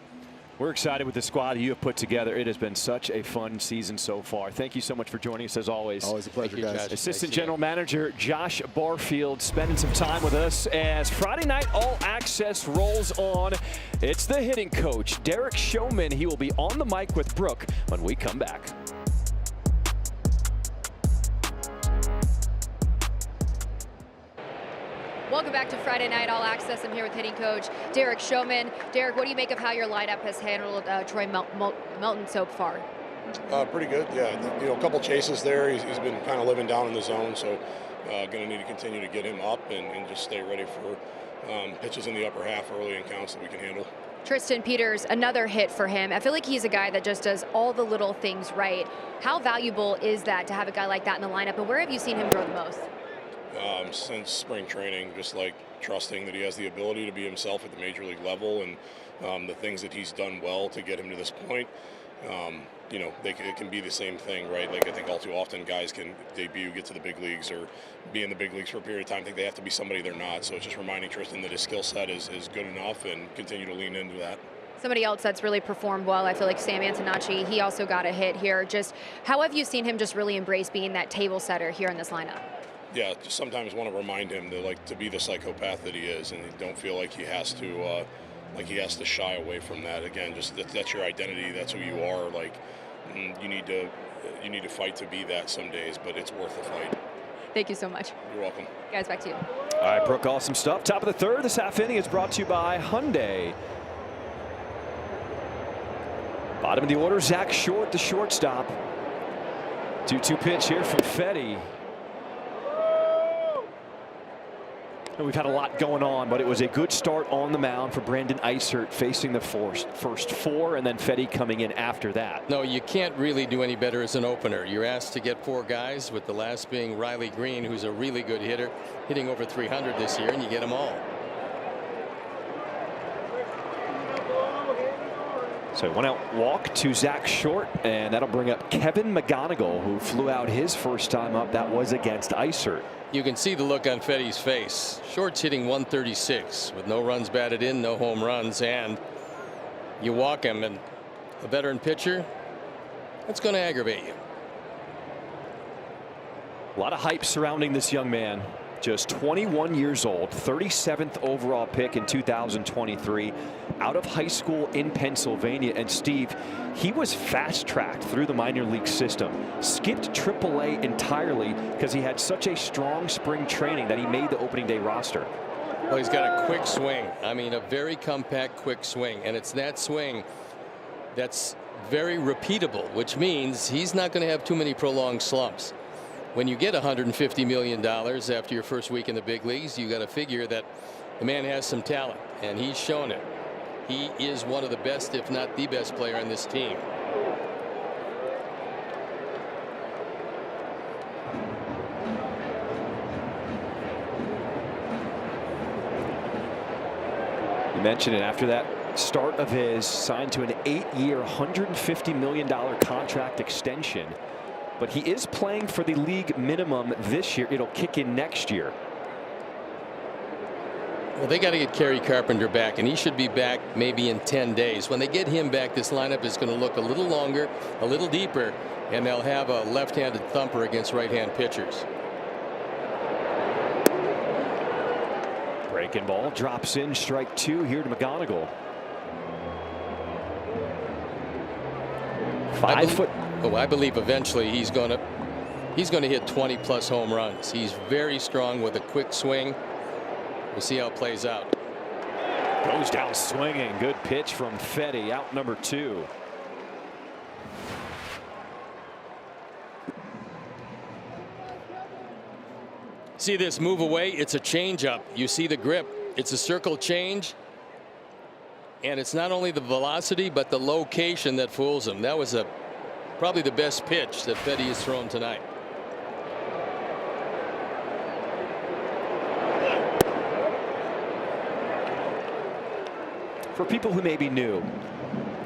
We're excited with the squad you have put together. It has been such a fun season so far. Thank you so much for joining us, as always. Always a pleasure, guys. Josh. Assistant General Manager Josh Barfield spending some time with us as Friday Night All Access rolls on. It's the hitting coach, Derek Showman. He will be on the mic with Brooke when we come back. Welcome back to Friday Night All Access. I'm here with hitting coach Derek Showman. Derek, what do you make of how your lineup has handled Troy Melton so far? Pretty good, yeah. You know, a couple chases there. He's been kind of living down in the zone, so going to need to continue to get him up and just stay ready for pitches in the upper half early in counts that we can handle. Tristan Peters, another hit for him. I feel like he's a guy that just does all the little things right. How valuable is that to have a guy like that in the lineup, and where have you seen him grow the most? Since spring training, just like trusting that he has the ability to be himself at the major league level, and the things that he's done well to get him to this point. You know, it can be the same thing, right? Like, I think all too often guys can debut, get to the big leagues, or be in the big leagues for a period of time, think they have to be somebody they're not. So it's just reminding Tristan that his skill set is good enough, and continue to lean into that. Somebody else that's really performed well, I feel like Sam Antonacci, he also got a hit here. Just how have you seen him just really embrace being that table setter here in this lineup? Yeah, just sometimes want to remind him to be the psychopath that he is, and don't feel like he has to shy away from that. Again, just that's your identity. That's who you are. Like, you need to fight to be that some days, but it's worth the fight. Thank you so much. You're welcome. Guys, back to you. All right, Brooke, awesome stuff. Top of the third. This half inning is brought to you by Hyundai. Bottom of the order, Zach Short, the shortstop. 2-2 pitch here from Fetty. We've had a lot going on, but it was a good start on the mound for Brandon Eisert, facing the first four, and then Fetty coming in after that. No, you can't really do any better as an opener. You're asked to get 4 guys, with the last being Riley Green, who's a really good hitter, hitting over 300 this year, and you get them all. So 1-out walk to Zach Short, and that'll bring up Kevin McGonigal, who flew out his first time up. That was against Eisert. You can see the look on Fetty's face. Short's hitting 136 with no runs batted in, no home runs, and you walk him, and a veteran pitcher, that's going to aggravate you. A lot of hype surrounding this young man. Just 21 years old, 37th overall pick in 2023, out of high school in Pennsylvania. And Steve, he was fast-tracked through the minor league system, skipped AAA entirely because he had such a strong spring training that he made the opening day roster. Well, he's got a quick swing. I mean, a very compact, quick swing, and it's that swing that's very repeatable, which means he's not going to have too many prolonged slumps. When you get $150 million after your first week in the big leagues, you got to figure that the man has some talent, and he's shown it. He is one of the best, if not the best player on this team. You mentioned it, after that start of his, signed to an 8-year, $150 million contract extension. But he is playing for the league minimum this year. It'll kick in next year. Well, they got to get Kerry Carpenter back, and he should be back maybe in 10 days. When they get him back, this lineup is going to look a little longer, a little deeper, and they'll have a left-handed thumper against right-hand pitchers. Breaking ball drops in, strike 2 here to McGonigal. 5 foot. Oh, I believe eventually he's going to hit 20+ home runs. He's very strong with a quick swing. We'll see how it plays out. Goes down swinging. Good pitch from Fetty. Out number 2. See this move away? It's a changeup. You see the grip. It's a circle change. And it's not only the velocity, but the location that fools him. That was probably the best pitch that Fetty has thrown tonight. For people who may be new,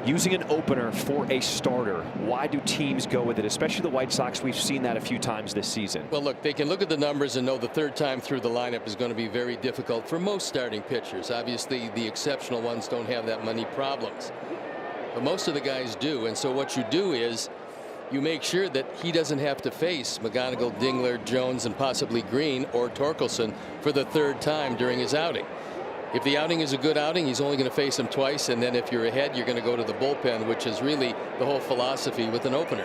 using an opener for a starter, why do teams go with it, especially the White Sox? We've seen that a few times this season. Well, look, they can look at the numbers and know the third time through the lineup is going to be very difficult for most starting pitchers. Obviously, the exceptional ones don't have that many problems, but most of the guys do. And so what you do is you make sure that he doesn't have to face McGonigal, Dingler, Jones, and possibly Green or Torkelson for the third time during his outing. If the outing is a good outing, he's only going to face him twice, and then if you're ahead, you're going to go to the bullpen, which is really the whole philosophy with an opener.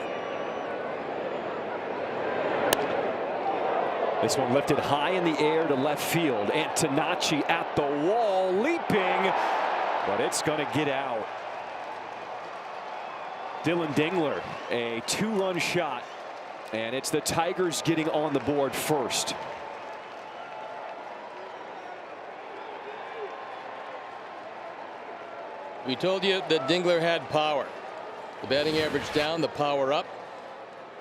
This one lifted high in the air to left field. Antonacci at the wall, leaping, but it's going to get out. Dylan Dingler, a 2-run shot, and it's the Tigers getting on the board first. We told you that Dingler had power. The batting average down, the power up.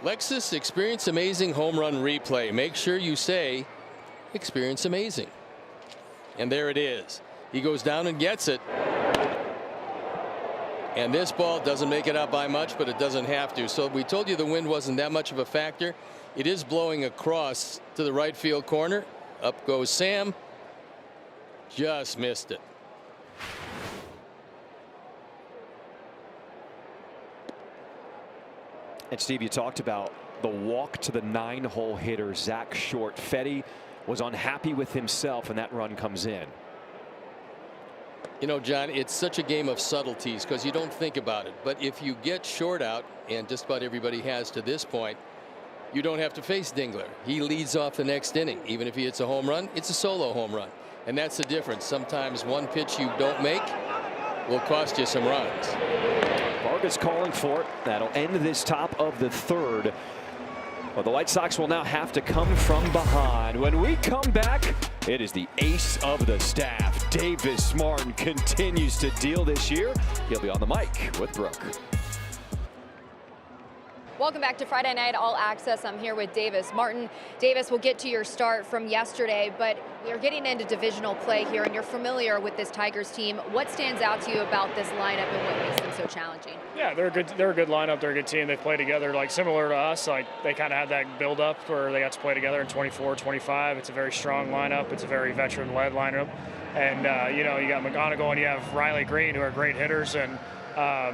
Lexus Experience Amazing home run replay. Make sure you say Experience Amazing. And there it is. He goes down and gets it. And this ball doesn't make it out by much, but it doesn't have to. So we told you the wind wasn't that much of a factor. It is blowing across to the right field corner. Up goes Sam. Just missed it. And Steve, you talked about the walk to the 9-hole hitter, Zach Short. Fetty was unhappy with himself, and that run comes in. You know, John, it's such a game of subtleties because you don't think about it. But if you get Short out, and just about everybody has to this point, you don't have to face Dingler. He leads off the next inning. Even if he hits a home run, it's a solo home run. And that's the difference. Sometimes one pitch you don't make will cost you some runs. Vargas calling for it. That'll end this top of the third. Well, the White Sox will now have to come from behind. When we come back, it is the ace of the staff. Davis Martin continues to deal this year. He'll be on the mic with Brooke. Welcome back to Friday Night All Access. I'm here with Davis Martin. Davis, we'll get to your start from yesterday, but we're getting into divisional play here, and you're familiar with this Tigers team. What stands out to you about this lineup and what makes them so challenging? Yeah, they're a good lineup. They're a good team. They play together like similar to us. Like they kind of had that build up where they got to play together in 24, 25. It's a very strong lineup. It's a very veteran-led lineup, and you know, you got McGonigal and you have Riley Green, who are great hitters, and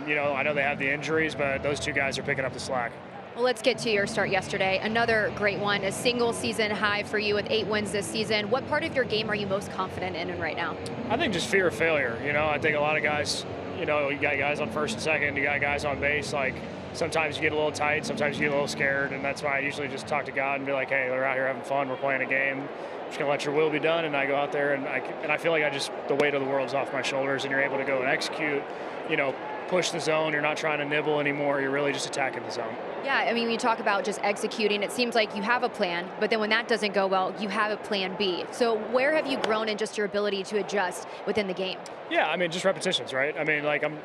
you know, I know they have the injuries, but those two guys are picking up the slack. Well, let's get to your start yesterday. Another great one, a single season high for you with 8 wins this season. What part of your game are you most confident in right now? I think just fear of failure. You know, I think a lot of guys, you know, you got guys on first and second, you got guys on base. Like sometimes you get a little tight, sometimes you get a little scared, and that's why I usually just talk to God and be like, hey, we're out here having fun, we're playing a game. I'm just gonna let your will be done, and I go out there and I feel like the weight of the world's off my shoulders, and you're able to go and execute, you know, push the zone. You're not trying to nibble anymore. You're really just attacking the zone. Yeah, I mean, when you talk about just executing, it seems like you have a plan, but then when that doesn't go well, you have a plan B. So where have you grown in just your ability to adjust within the game? Yeah, I mean, just repetitions, right? I mean, like, I'm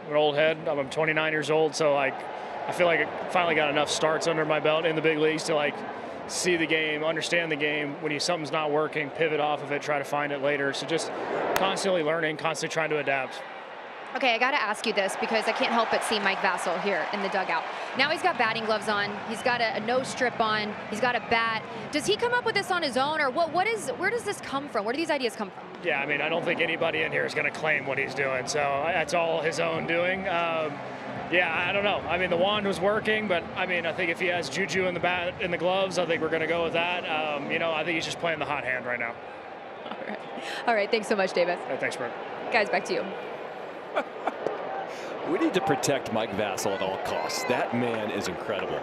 an old head. I'm 29 years old, so, like, I feel like I finally got enough starts under my belt in the big leagues to, like, see the game, understand the game. When something's not working, pivot off of it, try to find it later. So just constantly learning, constantly trying to adapt. Okay, I got to ask you this because I can't help but see Mike Vassell here in the dugout. Now he's got batting gloves on. He's got a nose strip on. He's got a bat. Does he come up with this on his own, or where does this come from? Where do these ideas come from? Yeah, I mean, I don't think anybody in here is going to claim what he's doing. So that's all his own doing. Yeah, I don't know. I mean, the wand was working, but I mean, I think if he has juju in the bat, in the gloves, I think we're going to go with that. You know, I think he's just playing the hot hand right now. All right. Thanks so much, Davis. Thanks, Brent. Guys, back to you. We need to protect Mike Vassell at all costs. That man is incredible.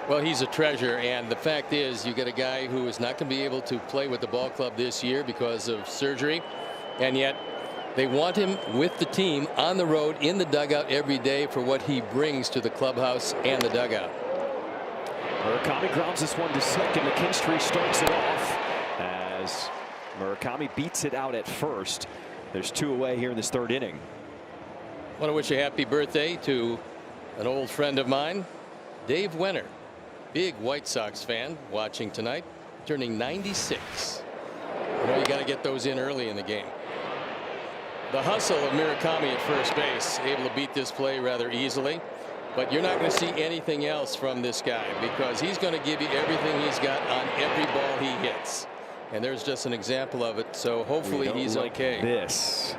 Well, he's a treasure, and the fact is you get a guy who is not going to be able to play with the ball club this year because of surgery, and yet they want him with the team on the road in the dugout every day for what he brings to the clubhouse and the dugout. Murakami grounds this one to second. McKinstry starts it off as Murakami beats it out at first. There's 2 away here in this 3rd inning. I want to wish a happy birthday to an old friend of mine, Dave Wenner, big White Sox fan, watching tonight, turning 96. You know, you got to get those in early in the game. The hustle of Murakami at first base, able to beat this play rather easily, but you're not going to see anything else from this guy because he's going to give you everything he's got on every ball he hits, and there's just an example of it. So hopefully he's okay. This.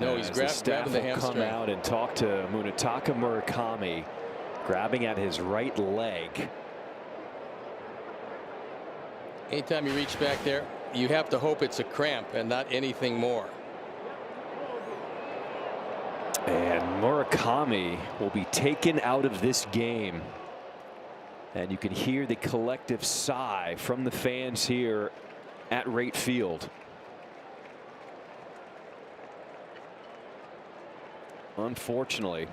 No, he's grabbing the hamstring. Come out and talk to Munetaka Murakami, grabbing at his right leg. Anytime you reach back there, you have to hope it's a cramp and not anything more. And Murakami will be taken out of this game. And you can hear the collective sigh from the fans here at Rate Field. Unfortunately,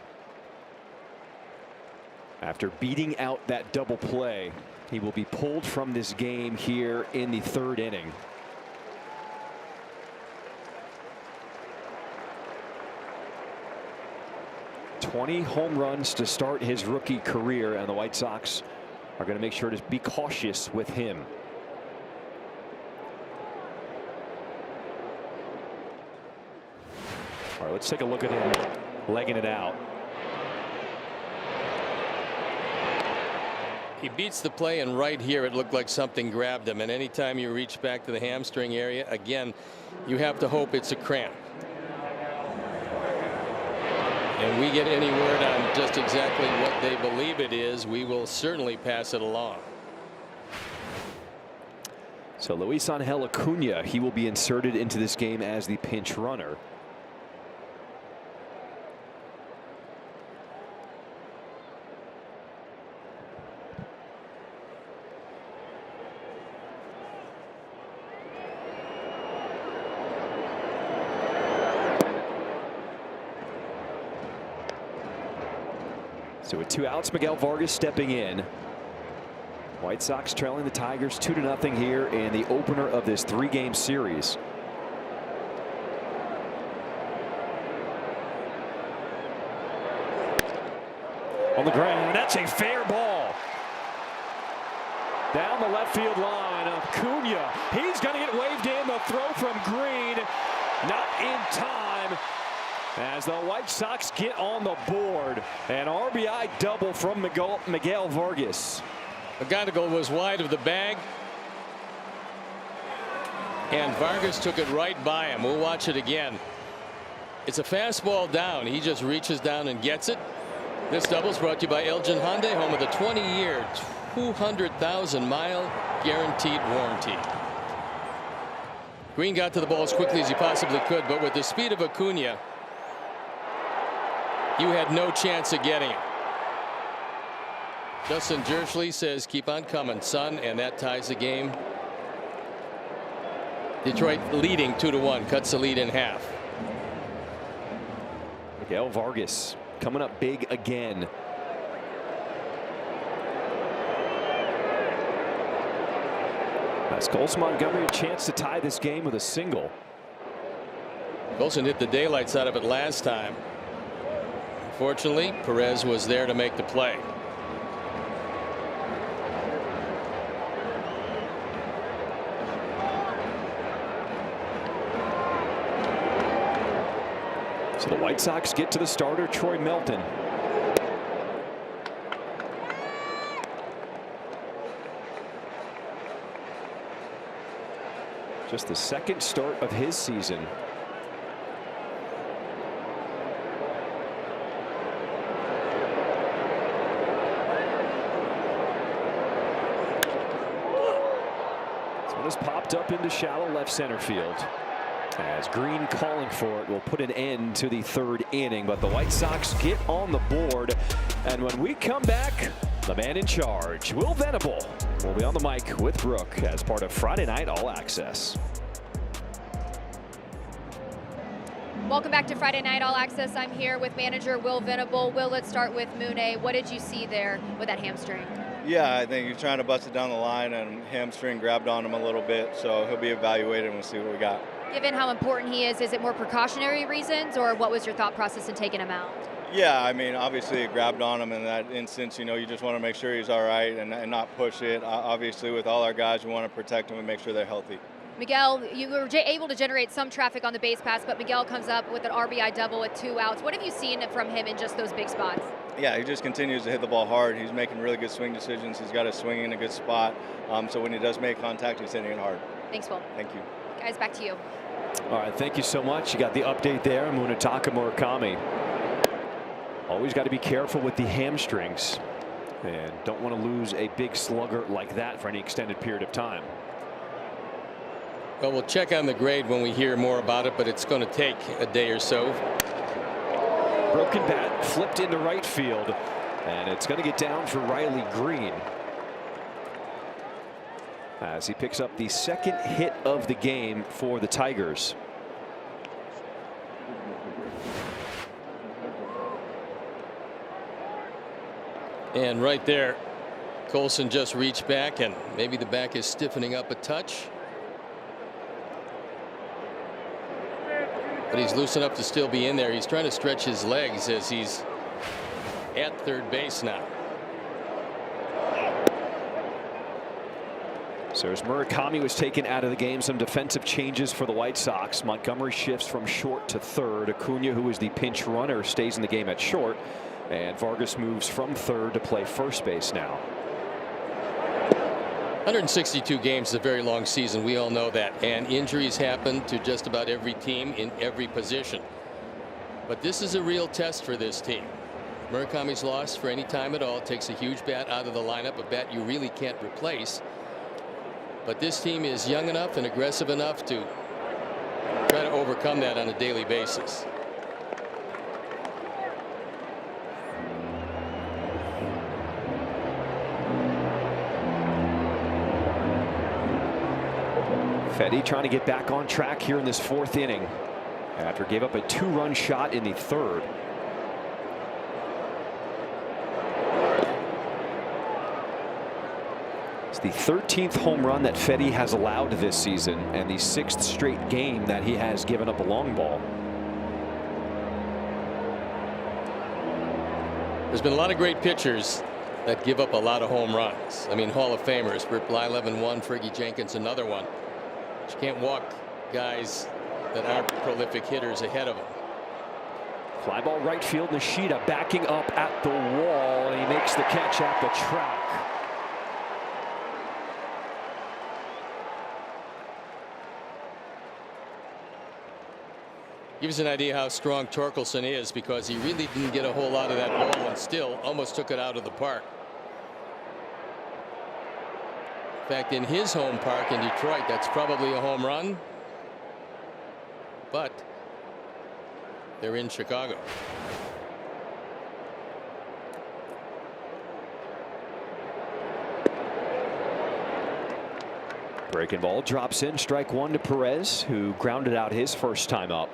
after beating out that double play, he will be pulled from this game here in the 3rd inning. .20 home runs to start his rookie career, and the White Sox are going to make sure to be cautious with him. All right, let's take a look at him legging it out. He beats the play, and right here it looked like something grabbed him, and anytime you reach back to the hamstring area again, you have to hope it's a cramp. And we get any word on just exactly what they believe it is, we will certainly pass it along. So Luis Angel Acuna, he will be inserted into this game as the pinch runner. So with 2 outs, Miguel Vargas stepping in. White Sox trailing the Tigers 2-0 here in the opener of this 3-game series. On the ground, that's a fair ball. Down the left field line, Acuna, he's going to get waved in. The throw from Green, not in time. As the White Sox get on the board, an RBI double from Miguel Vargas. McGonigal was wide of the bag, and Vargas took it right by him. We'll watch it again. It's a fastball down. He just reaches down and gets it. This double is brought to you by Elgin Hyundai, home of the 20-year, 200,000-mile guaranteed warranty. Green got to the ball as quickly as he possibly could, but with the speed of Acuna, you had no chance of getting it. Justin Jerschley says, keep on coming, son, and that ties the game. Detroit leading 2-1, cuts the lead in half. Miguel Vargas coming up big again. That's Colson Montgomery a chance to tie this game with a single. Colson hit the daylights out of it last time. Unfortunately, Perez was there to make the play. So the White Sox get to the starter, Troy Melton. Just the second start of his season. This one is popped up into shallow left center field. As Green calling for it will put an end to the third inning, but the White Sox get on the board. And when we come back, the man in charge, Will Venable, will be on the mic with Brooke as part of Friday Night All Access. Welcome back to Friday Night All Access. I'm here with manager Will Venable. Will, let's start with Mooney. What did you see there with that hamstring? Yeah, I think he's trying to bust it down the line, and hamstring grabbed on him a little bit, so he'll be evaluated and we'll see what we got. Given how important he is it more precautionary reasons, or what was your thought process in taking him out? Yeah, I mean, obviously it grabbed on him in that instance. You know, you just want to make sure he's all right and not push it. Obviously, with all our guys, we want to protect them and make sure they're healthy. Miguel, you were able to generate some traffic on the base pass, but Miguel comes up with an RBI double with 2 outs. What have you seen from him in just those big spots? Yeah, he just continues to hit the ball hard. He's making really good swing decisions. He's got his swing in a good spot. So when he does make contact, he's hitting it hard. Thanks, Will. Thank you. Guys, back to you. All right, thank you so much. You got the update there. Munetaka Murakami. Always got to be careful with the hamstrings and don't want to lose a big slugger like that for any extended period of time. Well, we'll check on the grade when we hear more about it, but it's going to take a day or so. Broken bat flipped into right field, and it's going to get down for Riley Green as he picks up the second hit of the game for the Tigers. And right there, Colson just reached back, and maybe the back is stiffening up a touch. But he's loose enough to still be in there. He's trying to stretch his legs as he's at third base now. So as Murakami was taken out of the game, some defensive changes for the White Sox. Montgomery shifts from short to third. Acuna, who is the pinch runner, stays in the game at short. And Vargas moves from third to play first base now. 162 games is a very long season. We all know that. And injuries happen to just about every team in every position. But this is a real test for this team. Murakami's lost for any time at all. Takes a huge bat out of the lineup, a bat you really can't replace. But this team is young enough and aggressive enough to try to overcome that on a daily basis. Fedde trying to get back on track here in this fourth inning after gave up a 2-run shot in the third. It's the 13th home run that Fedde has allowed this season and the 6th straight game that he has given up a long ball. There's been a lot of great pitchers that give up a lot of home runs. I mean, Hall of Famers. Rip Blyleven one, Fergie Jenkins another one. But you can't walk guys that aren't prolific hitters ahead of him. Fly ball right field. Nishida backing up at the wall, and he makes the catch at the track. Gives an idea how strong Torkelson is, because he really didn't get a whole lot of that ball and still almost took it out of the park. In fact, in his home park in Detroit, that's probably a home run. But they're in Chicago. Breaking ball drops in, strike one to Perez, who grounded out his first time up.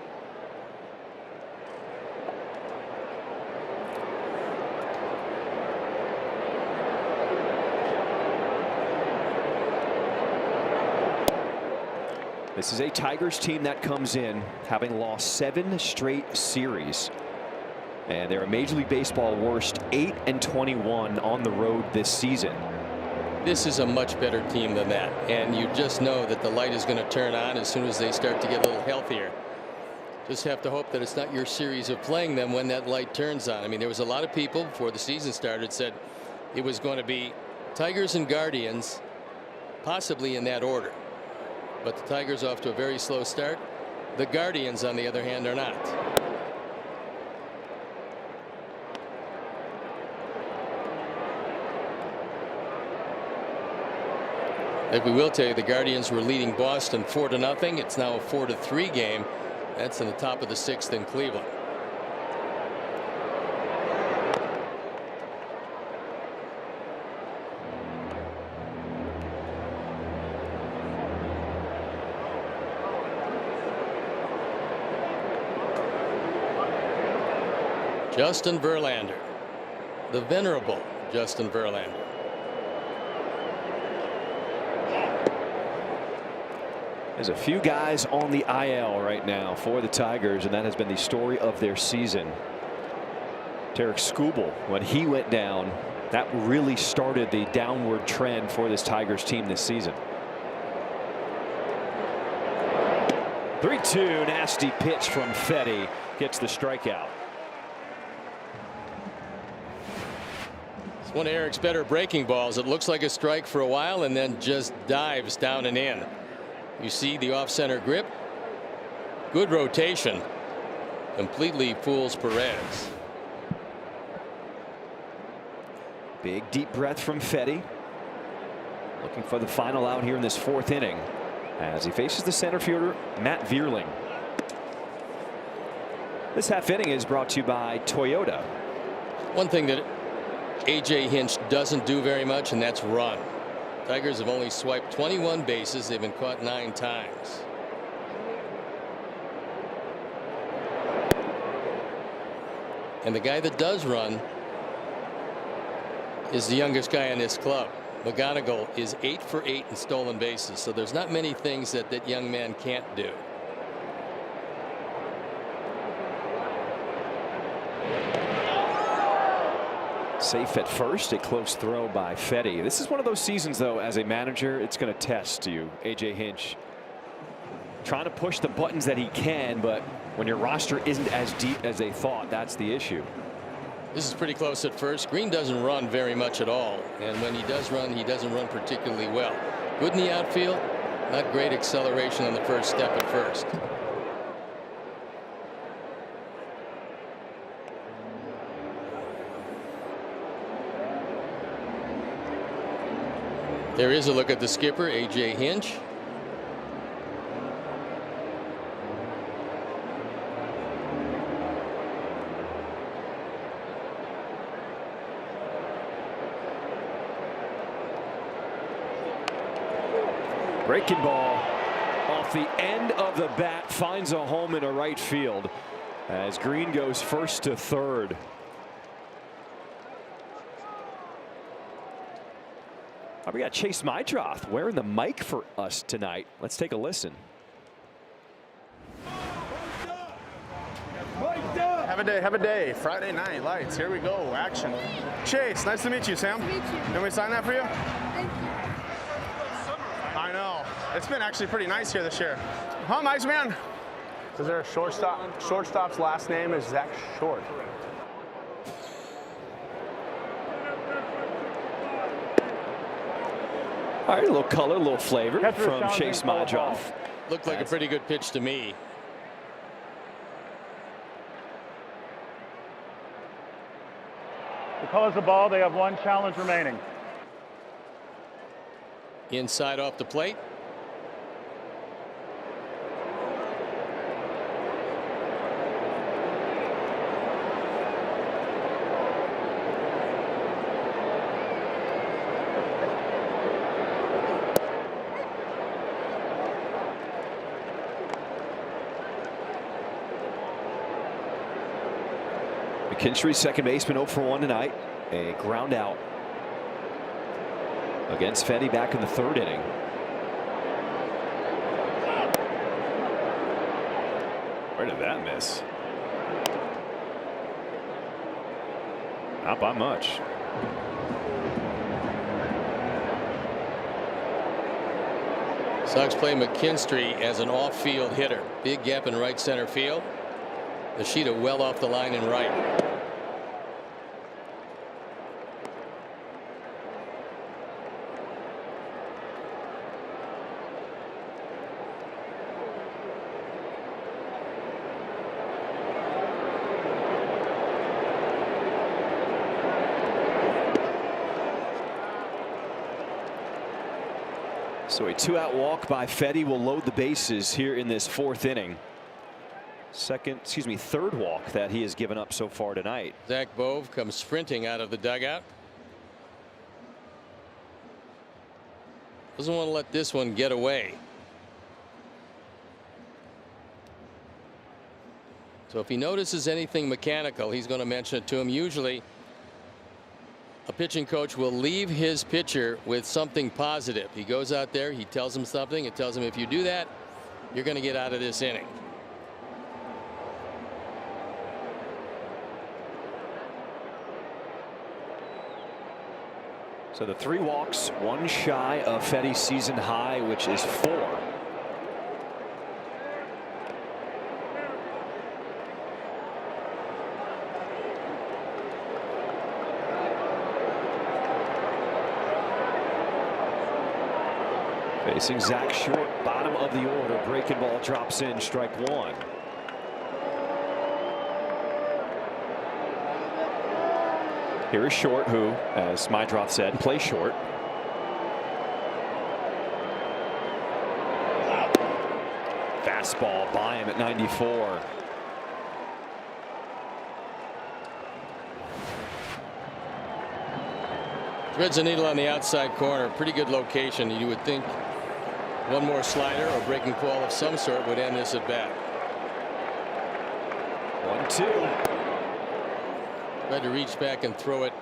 This is a Tigers team that comes in having lost 7 straight series. And they're a Major League Baseball worst 8-21 on the road this season. This is a much better team than that. And you just know that the light is going to turn on as soon as they start to get a little healthier. Just have to hope that it's not your series of playing them when that light turns on. I mean, there was a lot of people before the season started said it was going to be Tigers and Guardians, possibly in that order. But the Tigers off to a very slow start. The Guardians, on the other hand, are not. Like we will tell you, the Guardians were leading Boston 4-0. It's now a 4-3 game. That's in the top of the 6th in Cleveland. Justin Verlander, the venerable Justin Verlander. There's a few guys on the IL right now for the Tigers, and that has been the story of their season. Tarek Skubal, when he went down, that really started the downward trend for this Tigers team this season. 3-2, nasty pitch from Fetty, gets the strikeout. It's one of Eric's better breaking balls. It looks like a strike for a while and then just dives down and in. You see the off-center grip. Good rotation. Completely fools Perez. Big deep breath from Fetty. Looking for the final out here in this 4th inning as he faces the center fielder Matt Vierling. This half inning is brought to you by Toyota. One thing that A.J. Hinch doesn't do very much, and that's run. Tigers have only swiped 21 bases. They've been caught 9 times. And the guy that does run is the youngest guy in this club. McGonigal is 8 for 8 in stolen bases. So there's not many things that that young man can't do. Safe at first, a close throw by Fetty. This is one of those seasons, though, as a manager, it's going to test you. A.J. Hinch trying to push the buttons that he can, but when your roster isn't as deep as they thought, that's the issue. This is pretty close at first. Green doesn't run very much at all, and when he does run, he doesn't run particularly well. Good in the outfield, not great acceleration on the first step at first. There is a look at the skipper, A.J. Hinch. Breaking ball off the end of the bat, finds a home into right field as Green goes first to third. We got Chase Mydroth wearing the mic for us tonight. Let's take a listen. Have a day. Friday night lights. Here we go. Action. Chase, nice to meet you, Sam. Nice to meet you. Can we sign that for you? Thank you. I know. It's been actually pretty nice here this year. Huh, nice man? Is there a shortstop? Shortstop's last name is Zach Short. All right, a little color, a little flavor from Chase Mydroth. Looked like a pretty good pitch to me. Because the ball, they have 1 challenge remaining. Inside off the plate. McKinstry, second baseman, 0 for 1 tonight. A ground out against Fetty back in the 3rd inning. Where did that miss? Not by much. Sox play McKinstry as an off-field hitter. Big gap in right center field. Yoshida well off the line in right. So a 2-out walk by Fedde will load the bases here in this 4th inning. Third walk that he has given up so far tonight. Zach Bove comes sprinting out of the dugout. Doesn't want to let this one get away. So if he notices anything mechanical, he's going to mention it to him. Usually a pitching coach will leave his pitcher with something positive. He goes out there, he tells him something. It tells him, if you do that, you're going to get out of this inning. So the 3 walks, 1 shy of Fedde's season high, which is 4. Facing Zach Short, bottom of the order. Breaking ball drops in, strike 1. Here is Short, who, as Smydroth said, plays short. Fastball by him at 94. Threads a needle on the outside corner. Pretty good location. You would think one more slider or breaking ball of some sort would end this at bat. 1-2. Tried to reach back and throw it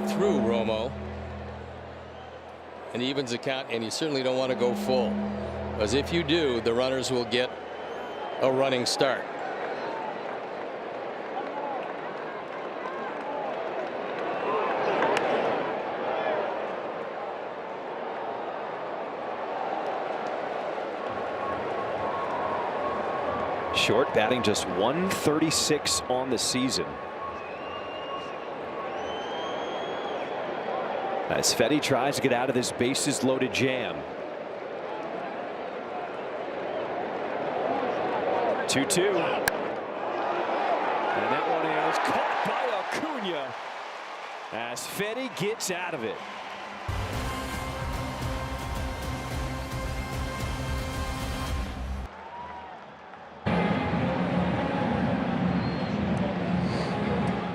through Romo. And he evens the count, and you certainly don't want to go full, because if you do, the runners will get a running start. Short batting just 136 on the season. As Fedde tries to get out of this bases loaded jam. 2-2. And that one is caught by Acuna as Fedde gets out of it.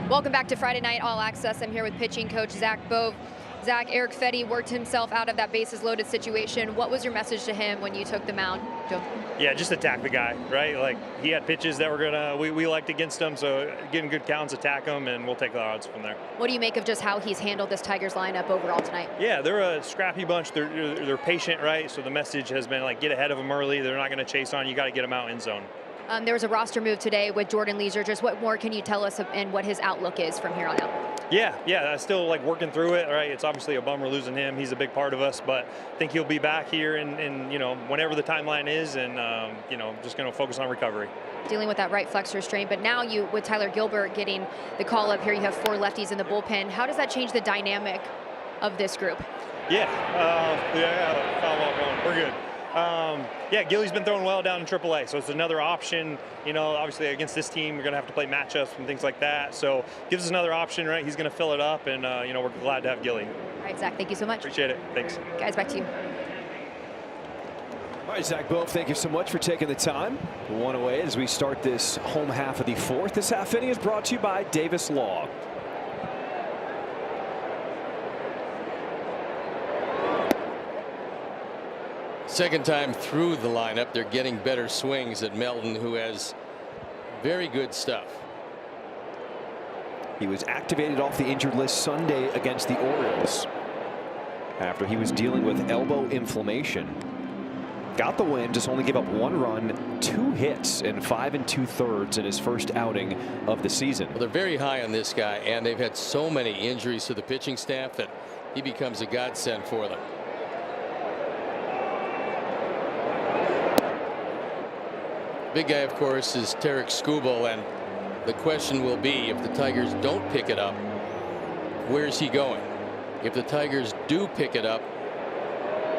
Welcome back to Friday Night All Access. I'm here with pitching coach Zach Bove. Zach, Eric Fedde worked himself out of that bases loaded situation. What was your message to him when you took the mound? Yeah, just attack the guy, right? Like, he had pitches that were gonna we liked against him, so getting good counts, attack him, and we'll take the odds from there. What do you make of just how he's handled this Tigers lineup overall tonight? Yeah, they're a scrappy bunch. They're patient, right? So the message has been like, get ahead of them early. They're not going to chase on. You got to get them out in zone. There was a roster move today with Jordan Leisure. Just what more can you tell us and what his outlook is from here on out? Yeah, I'm still like working through it, right? It's obviously a bummer losing him. He's a big part of us, but I think he'll be back here in whenever the timeline is, and just going to focus on recovery. Dealing with that right flexor strain, but now you, with Tyler Gilbert getting the call up here, you have 4 lefties in the bullpen. How does that change the dynamic of this group? Yeah, we're good. Yeah, Gilly's been throwing well down in AAA, so it's another option. Obviously against this team, we're going to have to play matchups and things like that. So gives us another option, right? He's going to fill it up, and we're glad to have Gilly. All right, Zach, thank you so much. Appreciate it. Thanks. Guys, back to you. All right, Zach Bove, thank you so much for taking the time. 1 away as we start this home half of the 4th. This half inning is brought to you by Davis Law. Second time through the lineup, they're getting better swings at Melton, who has very good stuff. He was activated off the injured list Sunday against the Orioles after he was dealing with elbow inflammation. got the win, just only gave up 1 run, 2 hits, and 5 2/3 in his first outing of the season. Well, they're very high on this guy, and they've had so many injuries to the pitching staff that he becomes a godsend for them. Big guy, of course, is Tarik Skubal, and the question will be, if the Tigers don't pick it up, where's he going? If the Tigers do pick it up,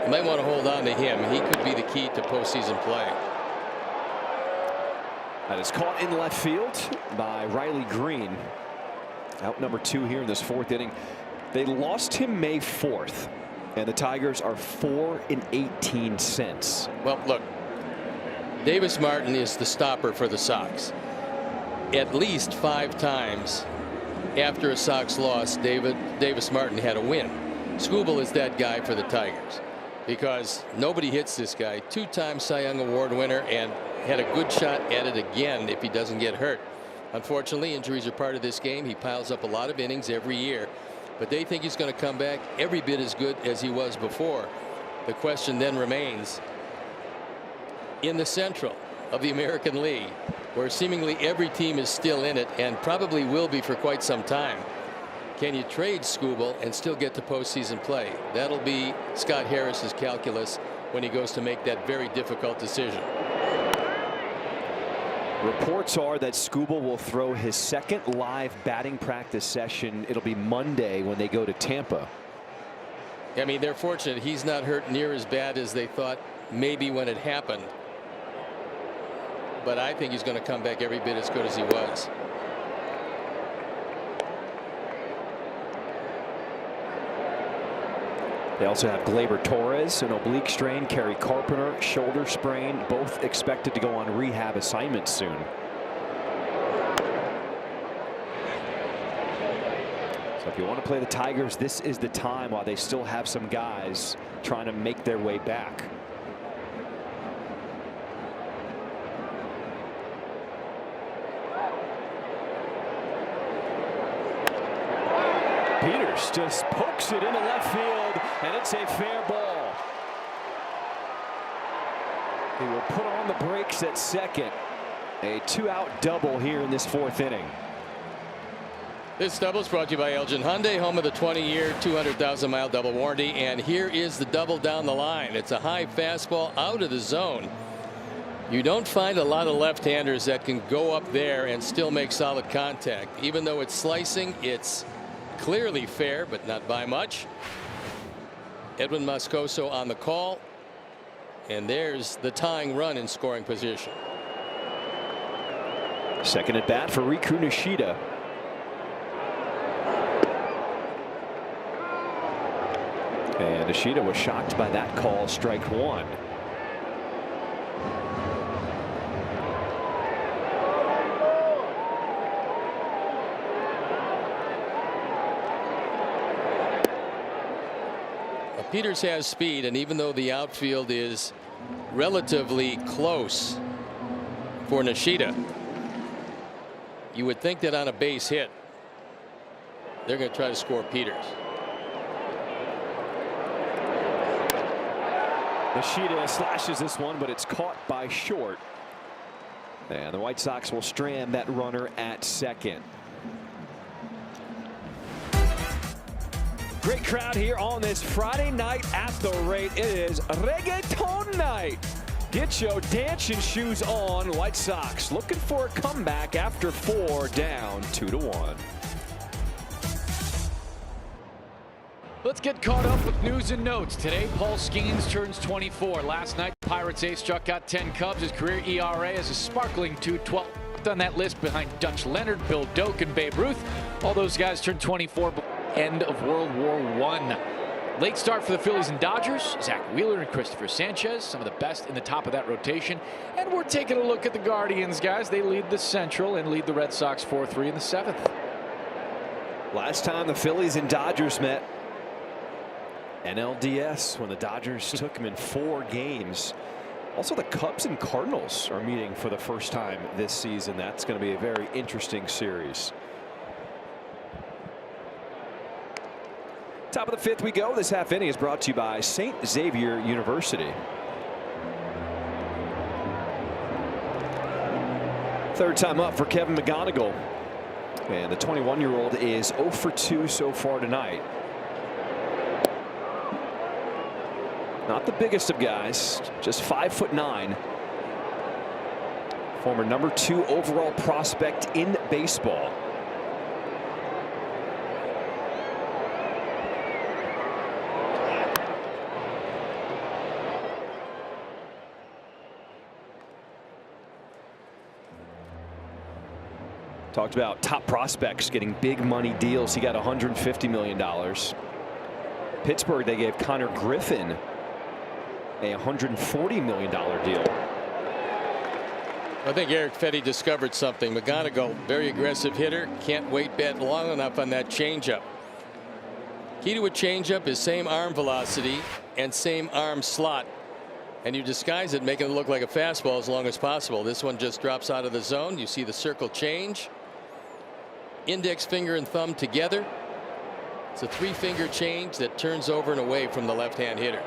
you might want to hold on to him. He could be the key to postseason play. That is caught in left field by Riley Green. Out number 2 here in this 4th inning. They lost him May 4th, and the Tigers are 4-18 since. Well, look, Davis Martin is the stopper for the Sox. At least 5 times after a Sox loss, Davis Martin had a win. Skubal is that guy for the Tigers, because nobody hits this guy. 2-time Cy Young Award winner, and had a good shot at it again if he doesn't get hurt. Unfortunately, injuries are part of this game. He piles up a lot of innings every year, but they think he's going to come back every bit as good as he was before. The question then remains, in the Central of the American League, where seemingly every team is still in it and probably will be for quite some time, can you trade Skubal and still get to postseason play? That'll be Scott Harris's calculus when he goes to make that very difficult decision. Reports are that Skubal will throw his 2nd live batting practice session. It'll be Monday when they go to Tampa. I mean, they're fortunate he's not hurt near as bad as they thought maybe when it happened. But I think he's going to come back every bit as good as he was. They also have Gleyber Torres, an oblique strain, Kerry Carpenter, shoulder sprain, both expected to go on rehab assignments soon. So if you want to play the Tigers, this is the time while they still have some guys trying to make their way back. Peters just pokes it into left field, and it's a fair ball. He will put on the brakes at second. A 2-out double here in this 4th inning. This double is brought to you by Elgin Hyundai, home of the 20-year, 200,000-mile double warranty. And here is the double down the line. It's a high fastball out of the zone. You don't find a lot of left-handers that can go up there and still make solid contact. Even though it's slicing, it's clearly fair, but not by much. Edwin Moscoso on the call, and there's the tying run in scoring position. Second at bat for Riku Nishida. And Nishida was shocked by that call, strike 1. Peters has speed, and even though the outfield is relatively close for Nishida, you would think that on a base hit they're going to try to score Peters. Nishida slashes this one, but it's caught by short, and the White Sox will strand that runner at second. Great crowd here on this Friday night at the rate. It is reggaeton night. Get your dancing shoes on. White Sox looking for a comeback after 4 down 2-1. Let's get caught up with news and notes. Today, Paul Skeens turns 24. Last night, Pirates ace struck out 10 Cubs. His career ERA is a sparkling 2.12. On that list behind Dutch Leonard, Bill Doak, and Babe Ruth. All those guys turned 24. End of World War I. Late start for the Phillies and Dodgers. Zach Wheeler and Christopher Sanchez, some of the best in the top of that rotation. And we're taking a look at the Guardians, guys. They lead the Central and lead the Red Sox 4-3 in the 7th. Last time the Phillies and Dodgers met, NLDS, when the Dodgers took them in 4 games. Also, the Cubs and Cardinals are meeting for the first time this season. That's going to be a very interesting series. Top of the 5th we go. This half inning is brought to you by St. Xavier University. Third time up for Kevin McGonigal. And the 21-year-old is 0 for 2 so far tonight. Not the biggest of guys, just 5'9". Former number 2 overall prospect in baseball. Talked about top prospects getting big money deals. He got $150 million. Pittsburgh, they gave Connor Griffin a $140 million deal. I think Eric Fetty discovered something. McGonigal, very aggressive hitter, can't wait bat long enough on that changeup. Key to a changeup is same arm velocity and same arm slot, and you disguise it, making it look like a fastball as long as possible. This one just drops out of the zone. You see the circle change. Index finger and thumb together. It's a 3-finger change that turns over and away from the left-hand hitter.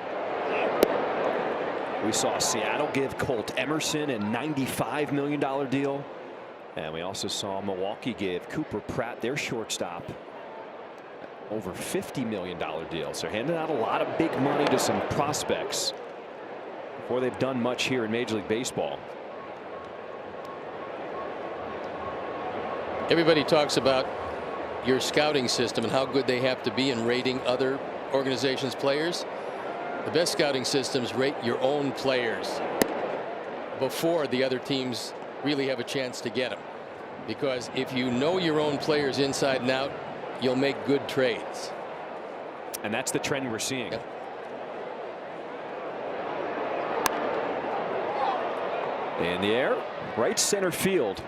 We saw Seattle give Colt Emerson a $95 million deal. And we also saw Milwaukee give Cooper Pratt, their shortstop, over $50 million deal. So handing out a lot of big money to some prospects before they've done much here in Major League Baseball. Everybody talks about your scouting system and how good they have to be in rating other organizations' players. The best scouting systems rate your own players before the other teams really have a chance to get them. Because if you know your own players inside and out, you'll make good trades. And that's the trend we're seeing. Yep. In the air, right center field.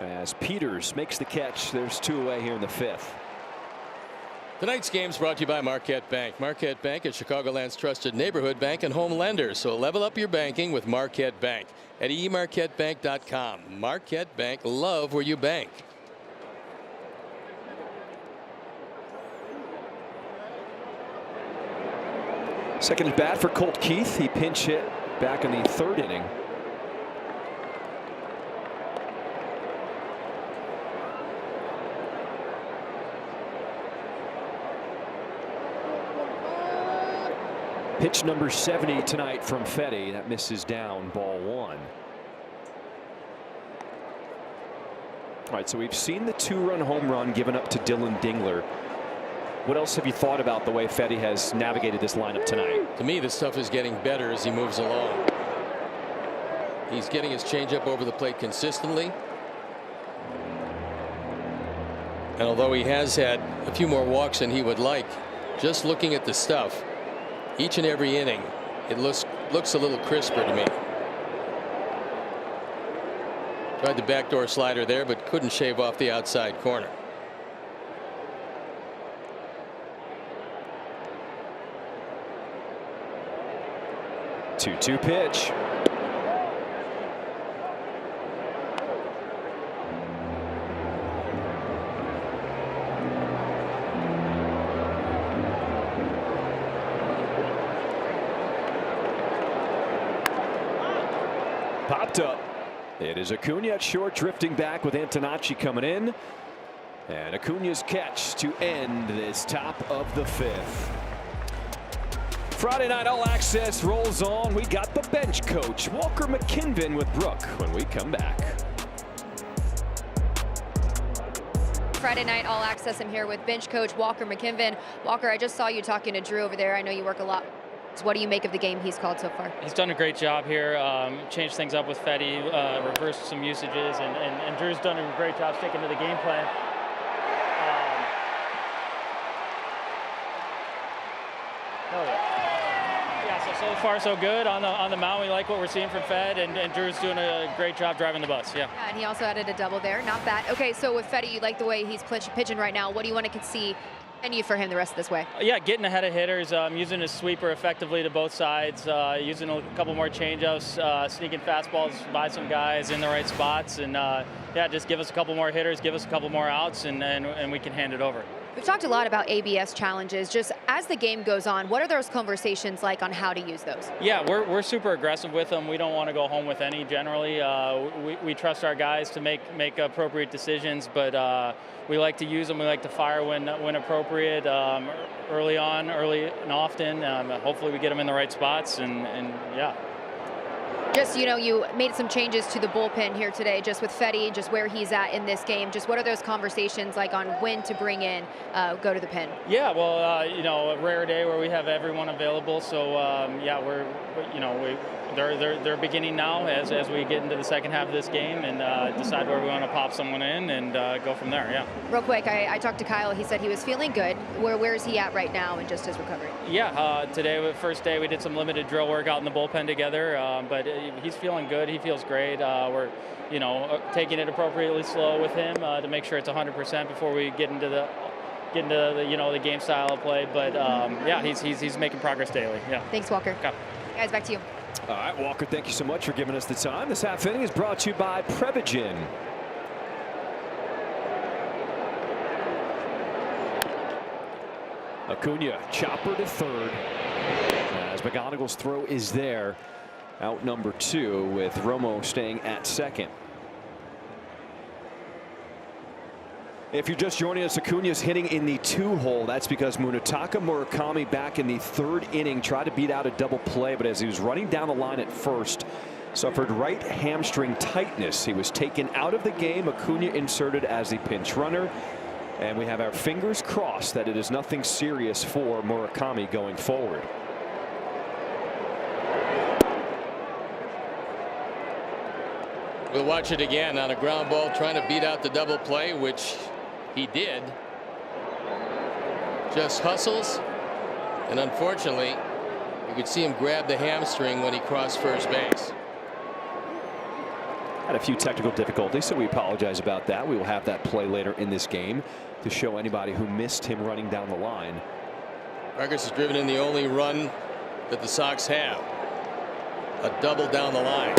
As Peters makes the catch, there's 2 away here in the 5th. Tonight's game is brought to you by Marquette Bank. Marquette Bank is Chicagoland's trusted neighborhood bank and home lender. So level up your banking with Marquette Bank at emarquettebank.com. Marquette Bank, love where you bank. Second at bat for Colt Keith. He pinch hit back in the 3rd inning. Pitch number 70 tonight from Fetty. That misses down, ball 1. All right, so we've seen the 2-run home run given up to Dylan Dingler. What else have you thought about the way Fetty has navigated this lineup tonight? To me, this stuff is getting better as he moves along. He's getting his changeup over the plate consistently. And although he has had a few more walks than he would like, just looking at the stuff, each and every inning, it looks a little crisper to me. Tried the backdoor slider there, but couldn't shave off the outside corner. 2-2 pitch. Popped up. It is Acuna at short, drifting back with Antonacci coming in. And Acuna's catch to end this top of the 5th. Friday night All Access rolls on. We got the bench coach, Walker McKinven, with Brooke when we come back. Friday night All Access. I'm here with bench coach Walker McKinven. Walker, I just saw you talking to Drew over there. I know you work a lot. So what do you make of the game he's called so far? He's done a great job here. Changed things up with Fetty, reversed some usages, and Drew's done a great job sticking to the game plan. So far so good on the mound. We like what we're seeing from Fed, and Drew's doing a great job driving the bus. Yeah, and he also added a double there. Not bad. Okay, so with Fetty, you like the way he's pitching right now. What do you want to see for him the rest of this way? Yeah, getting ahead of hitters, using his sweeper effectively to both sides, using a couple more changeups, sneaking fastballs by some guys in the right spots, and yeah, just give us a couple more hitters, give us a couple more outs, and we can hand it over. We've talked a lot about ABS challenges. Just as the game goes on, what are those conversations like on how to use those? Yeah, we're super aggressive with them. We don't want to go home with any generally. We trust our guys to make appropriate decisions, but we like to use them. We like to fire when appropriate, early and often. Hopefully we get them in the right spots, and yeah. Just, you made some changes to the bullpen here today, just with Fetty, just where he's at in this game. Just what are those conversations like on when to bring in, go to the pen? Yeah, well, a rare day where we have everyone available. So, yeah, they're beginning now as we get into the second half of this game and decide where we want to pop someone in and go from there, yeah. Real quick, I talked to Kyle. He said he was feeling good. Where is he at right now and just his recovery? Yeah, today, the first day, we did some limited drill work out in the bullpen together, but he's feeling good. He feels great. We're, taking it appropriately slow with him to make sure it's 100% before we get into the the game style of play. But yeah, he's making progress daily. Yeah. Thanks, Walker. Okay. Guys, back to you. All right, Walker, thank you so much for giving us the time. This half inning is brought to you by Prevagen. Acuna, chopper to third. As McGonigal's throw is there. Out number 2 with Romo staying at second. If you're just joining us, Acuna's hitting in the 2-hole. That's because Munetaka Murakami back in the 3rd inning tried to beat out a double play, but as he was running down the line at first, suffered right hamstring tightness. He was taken out of the game. Acuna inserted as the pinch runner. And we have our fingers crossed that it is nothing serious for Murakami going forward. We'll watch it again on a ground ball, trying to beat out the double play, which he did. Just hustles, and unfortunately, you could see him grab the hamstring when he crossed first base. Had a few technical difficulties, so we apologize about that. We will have that play later in this game to show anybody who missed him running down the line. Vargas has driven in the only run that the Sox have. A double down the line.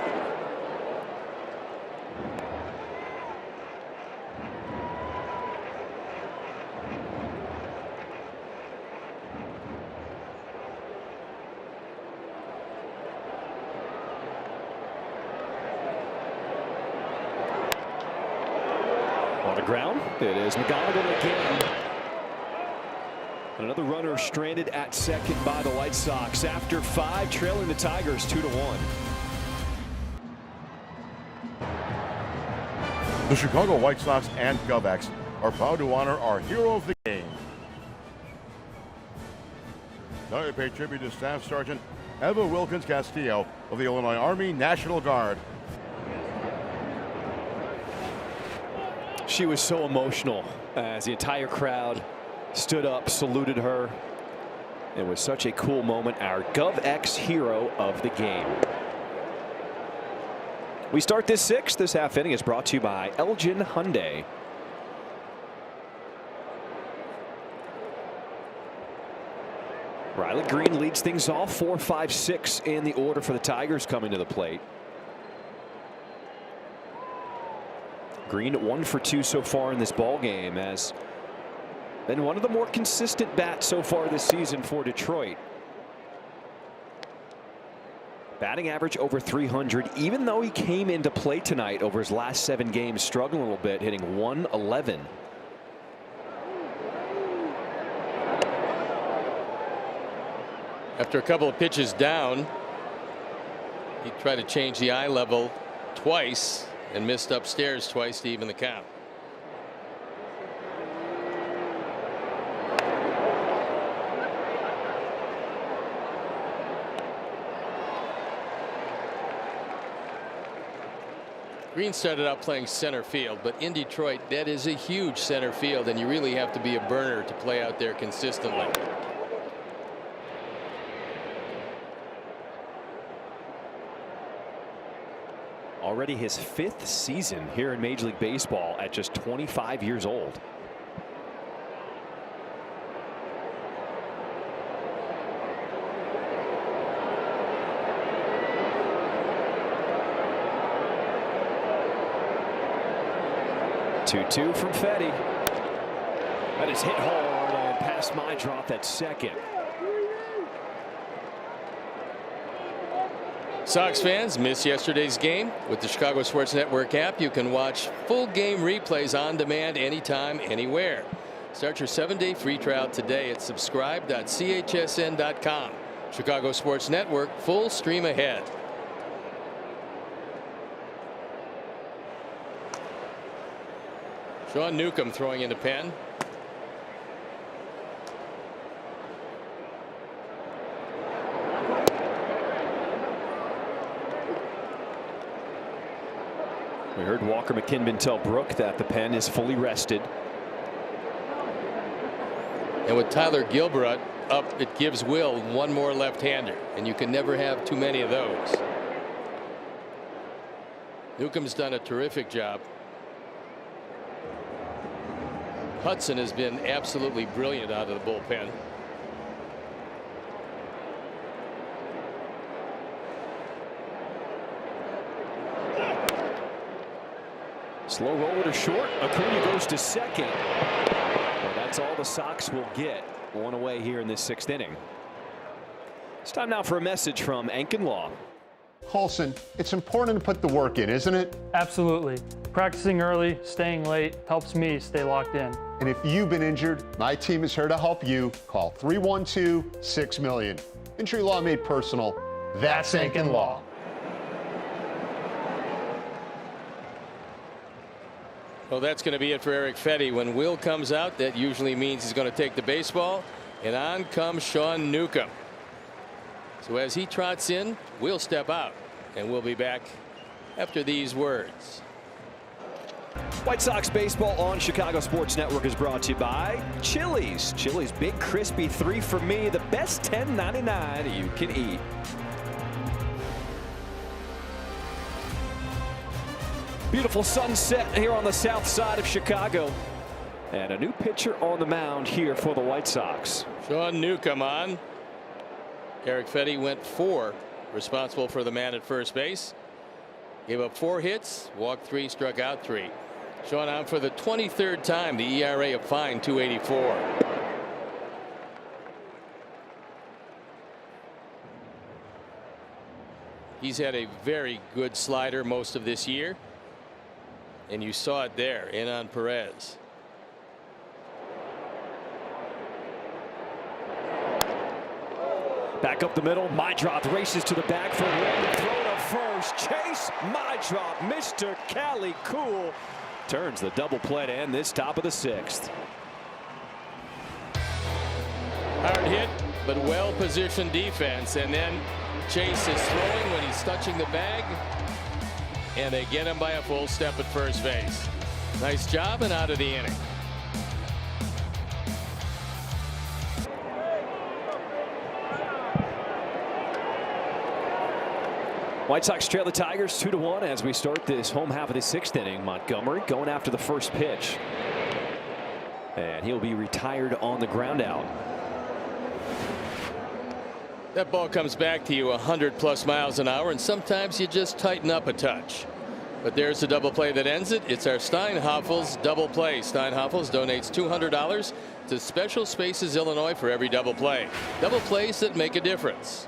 On the ground, it is McGonigal again. Another runner stranded at second by the White Sox after 5, trailing the Tigers 2-1. The Chicago White Sox and GovX are proud to honor our hero of the game. Now we pay tribute to Staff Sergeant Eva Wilkins Castillo of the Illinois Army National Guard. She was so emotional as the entire crowd stood up, saluted her. It was such a cool moment. Our GovX hero of the game. We start this 6th. This half inning is brought to you by Elgin Hyundai. Riley Green leads things off. 4, 5, 6 in the order for the Tigers coming to the plate. Green 1 for 2 so far in this ball game, has been one of the more consistent bats so far this season for Detroit. Batting average over 300, even though he came into play tonight over his last 7 games, struggling a little bit, hitting .111. After a couple of pitches down, he tried to change the eye level twice and missed upstairs twice to even the count. Green started out playing center field, but in Detroit, that is a huge center field, and you really have to be a burner to play out there consistently. Already his 5th season here in Major League Baseball at just 25 years old. Two from Fetty. That is hit hard. past my drop at second. Sox fans, miss yesterday's game? With the Chicago Sports Network app, you can watch full game replays on demand anytime, anywhere. Start your 7-day free trial today at subscribe.chsn.com. Chicago Sports Network, full stream ahead. Sean Newcomb throwing in the pen. We heard Walker McKinnon tell Brooke that the pen is fully rested. And with Tyler Gilbreth up, it gives Will one more left-hander, and you can never have too many of those. Newcomb's done a terrific job. Hudson has been absolutely brilliant out of the bullpen. Slow roller to short. Acuna goes to second. And that's all the Sox will get. One away here in this 6th inning. It's time now for a message from Ankin Law. Colson, it's important to put the work in, isn't it? Absolutely. Practicing early, staying late helps me stay locked in. And if you've been injured, my team is here to help you. Call 312-6-million. Injury law made personal. That's Ankin Law. Well, that's going to be it for Eric Fetty. When Will comes out, that usually means he's going to take the baseball. And on comes Sean Newcomb. So as he trots in, we'll step out. And we'll be back after these words. White Sox baseball on Chicago Sports Network is brought to you by Chili's. Chili's Big Crispy 3 for me, the best $10.99 you can eat. Beautiful sunset here on the south side of Chicago. And a new pitcher on the mound here for the White Sox. Sean Newcomb on. Eric Fetty went 4, responsible for the man at first base. Gave up 4 hits, walked 3, struck out 3. Sean on for the 23rd time, the ERA a fine 2.84. He's had a very good slider most of this year. And you saw it there in on Perez. Back up the middle. Mydrop races to the bag for one. Throw to first. Chase Mydrop. Mr. Cali Cool turns the double play to end this top of the 6th. Hard hit, but well positioned defense. And then Chase is throwing when he's touching the bag. And they get him by a full step at first base. Nice job and out of the inning. White Sox trail the Tigers 2-1 as we start this home half of the 6th inning. Montgomery going after the first pitch. And he'll be retired on the ground out. That ball comes back to you 100+ miles an hour, and sometimes you just tighten up a touch. But there's the double play that ends it. It's our Steinhoffels double play. Steinhoffels donates $200 to Special Spaces Illinois for every double play. Double plays that make a difference.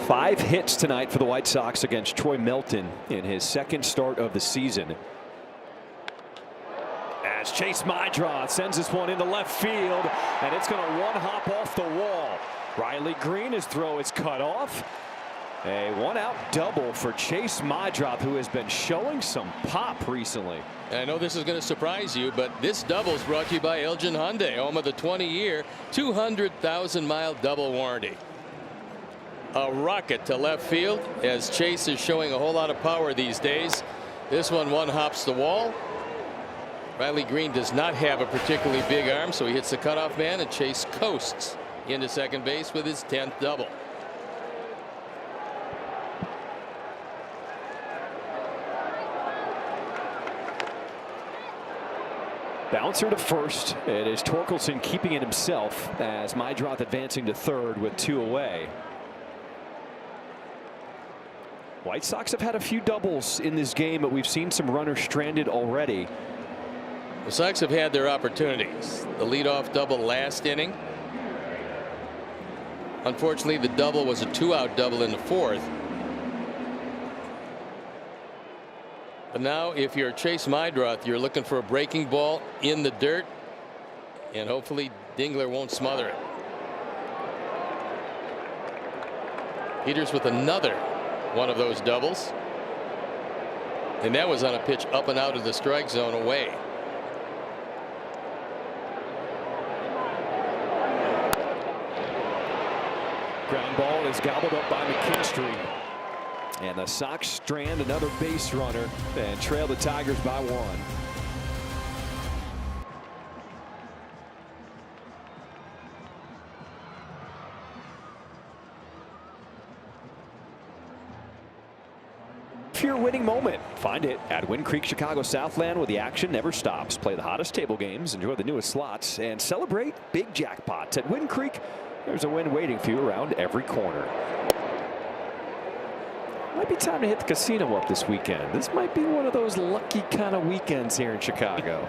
5 hits tonight for the White Sox against Troy Melton in his 2nd start of the season. As Chase Mydrop sends this one into left field, and it's going to one-hop off the wall. Riley Green, his throw is cut off. A 1-out double for Chase Mydrop, who has been showing some pop recently. And I know this is going to surprise you, but this double is brought to you by Elgin Hyundai, home of the 20-year, 200,000-mile double warranty. A rocket to left field as Chase is showing a whole lot of power these days. This one hops the wall. Riley Green does not have a particularly big arm, so he hits the cutoff man, and Chase coasts into second base with his 10th double. Bouncer to first. It is Torkelson keeping it himself as Mydrop advancing to third with 2 away. White Sox have had a few doubles in this game, but we've seen some runners stranded already. The Sox have had their opportunities. The leadoff double last inning. Unfortunately, the double was a 2-out double in the 4th. But now, if you're Chase Meidroth, you're looking for a breaking ball in the dirt, and hopefully Dingler won't smother it. Peters with another one of those doubles, and that was on a pitch up and out of the strike zone away. Ground ball is gobbled up by McKinstry. And the Sox strand another base runner and trail the Tigers by 1. Your winning moment. Find it at Wind Creek Chicago Southland, where the action never stops. Play the hottest table games, enjoy the newest slots, and celebrate big jackpots. At Wind Creek, there's a win waiting for you around every corner. Might be time to hit the casino up this weekend. This might be one of those lucky kind of weekends here in Chicago.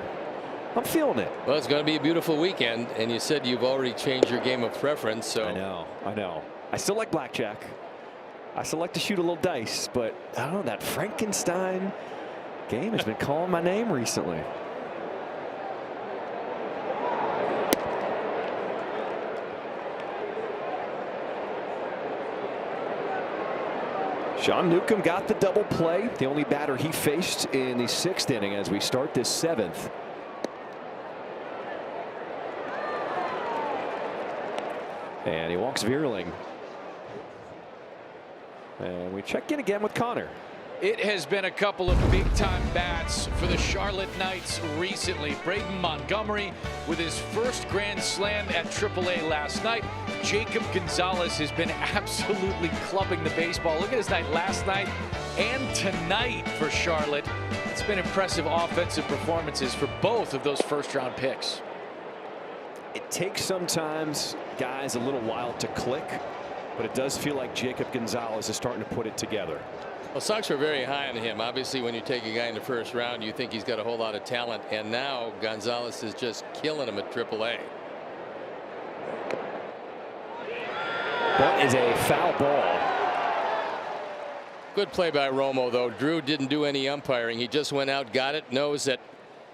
I'm feeling it. Well, it's going to be a beautiful weekend, and you said you've already changed your game of preference. So I know. I still like blackjack. I still like to shoot a little dice, but I don't know, that Frankenstein game has been calling my name recently. Sean Newcomb got the double play, the only batter he faced in the 6th inning as we start this 7th. And he walks Vierling. And we check in again with Connor. It has been a couple of big-time bats for the Charlotte Knights recently. Braden Montgomery with his first grand slam at AAA last night. Jacob Gonzalez has been absolutely clubbing the baseball. Look at his night last night and tonight for Charlotte. It's been impressive offensive performances for both of those first-round picks. It takes sometimes guys a little while to click, but it does feel like Jacob Gonzalez is starting to put it together. Well, Sox are very high on him. Obviously, when you take a guy in the first round, you think he's got a whole lot of talent, and now Gonzalez is just killing him at AAA. That is a foul ball. Good play by Romo, though. Drew didn't do any umpiring. He just went out, got it, knows that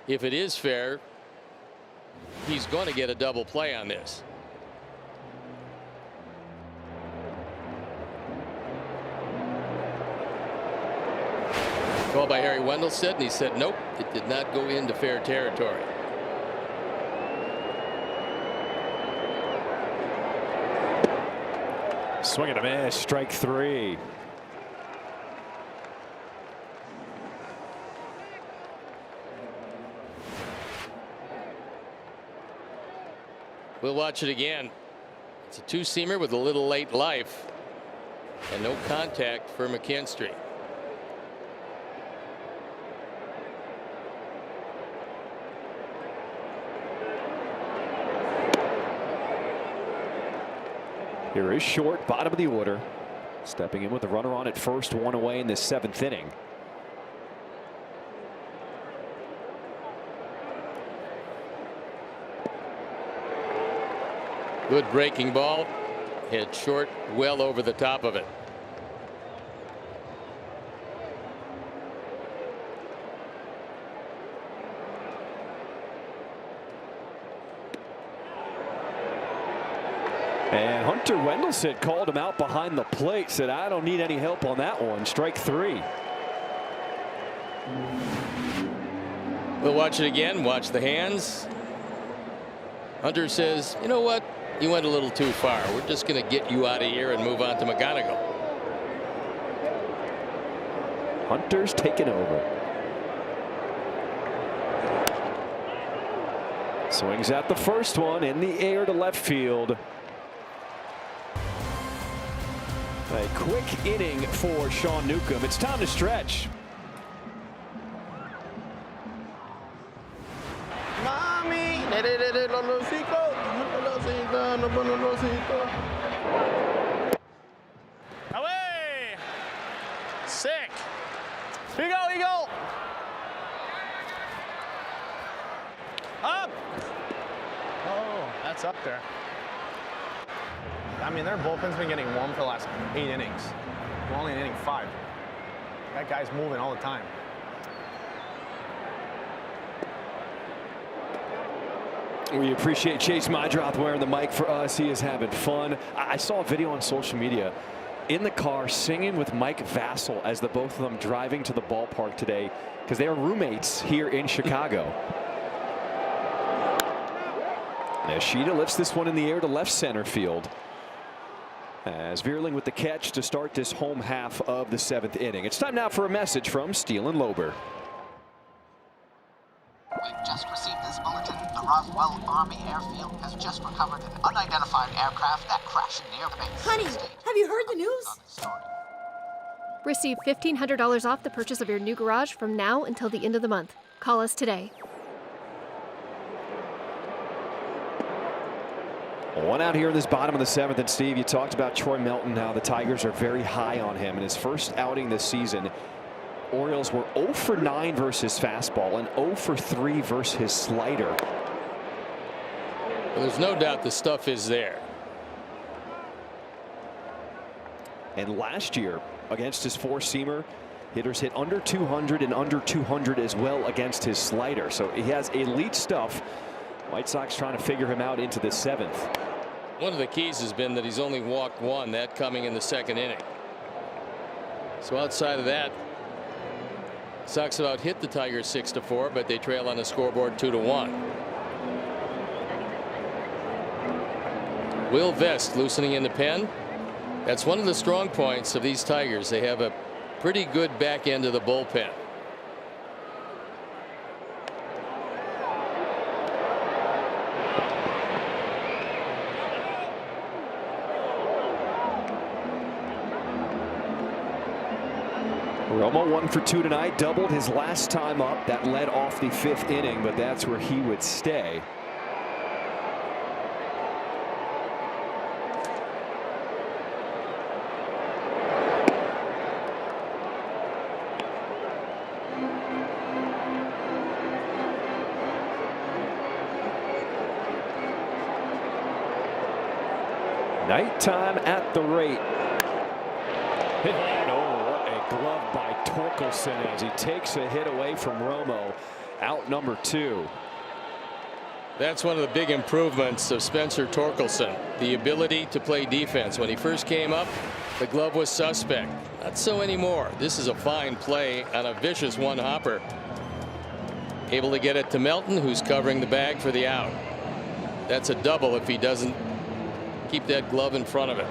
if it is fair, he's going to get a double play on this. Called by Harry Wendelstedt, and he said nope, it did not go into fair territory. Swing and a miss, strike 3. We'll watch it again. It's a two-seamer with a little late life, and no contact for McKinstry. Here is Short, bottom of the order. Stepping in with the runner on at first, 1 away in the 7th inning. Good breaking ball. Hit Short well over the top of it. And Hunter Wendelstedt called him out behind the plate, said, I don't need any help on that one. Strike 3. We'll watch it again. Watch the hands. Hunter says, you know what? You went a little too far. We're just going to get you out of here and move on to McGonigal. Hunter's taken over. Swings at the first one in the air to left field. A quick inning for Sean Newcomb. It's time to stretch. Mommy. Away. Sick. Here you go, Eagle. It's up there. I mean, their bullpen's been getting warm for the last 8 innings. We're only in inning 5. That guy's moving all the time. We appreciate Chase Mydroth wearing the mic for us. He is having fun. I saw a video on social media in the car singing with Mike Vassell as the both of them driving to the ballpark today because they are roommates here in Chicago. Nashida lifts this one in the air to left center field. As Vierling with the catch to start this home half of the 7th inning. It's time now for a message from Steele and Lober. We've just received this bulletin. The Roswell Army Airfield has just recovered an unidentified aircraft that crashed near the base. Honey, have you heard the news? Receive $1,500 off the purchase of your new garage from now until the end of the month. Call us today. One out here in this bottom of the 7th, and Steve, you talked about Troy Melton, how the Tigers are very high on him. In his first outing this season, Orioles were 0 for 9 versus fastball and 0 for 3 versus his slider. Well, there's no doubt the stuff is there. And last year, against his four-seamer, hitters hit under 200 and under 200 as well against his slider. So he has elite stuff. White Sox trying to figure him out into the 7th. One of the keys has been that he's only walked 1, that coming in the 2nd inning. So outside of that, Sox about hit the Tigers 6-4, but they trail on the scoreboard 2-1. Will Vest loosening in the pen. That's one of the strong points of these Tigers. They have a pretty good back end of the bullpen. Romo 1 for 2 tonight, doubled his last time up. That led off the 5th inning, but that's where he would stay. Nighttime at the rate. Glove by Torkelson as he takes a hit away from Romo. Out number 2. That's one of the big improvements of Spencer Torkelson. The ability to play defense. When he first came up, the glove was suspect. Not so anymore. This is a fine play on a vicious one-hopper. Able to get it to Melton, who's covering the bag for the out. That's a double if he doesn't keep that glove in front of it.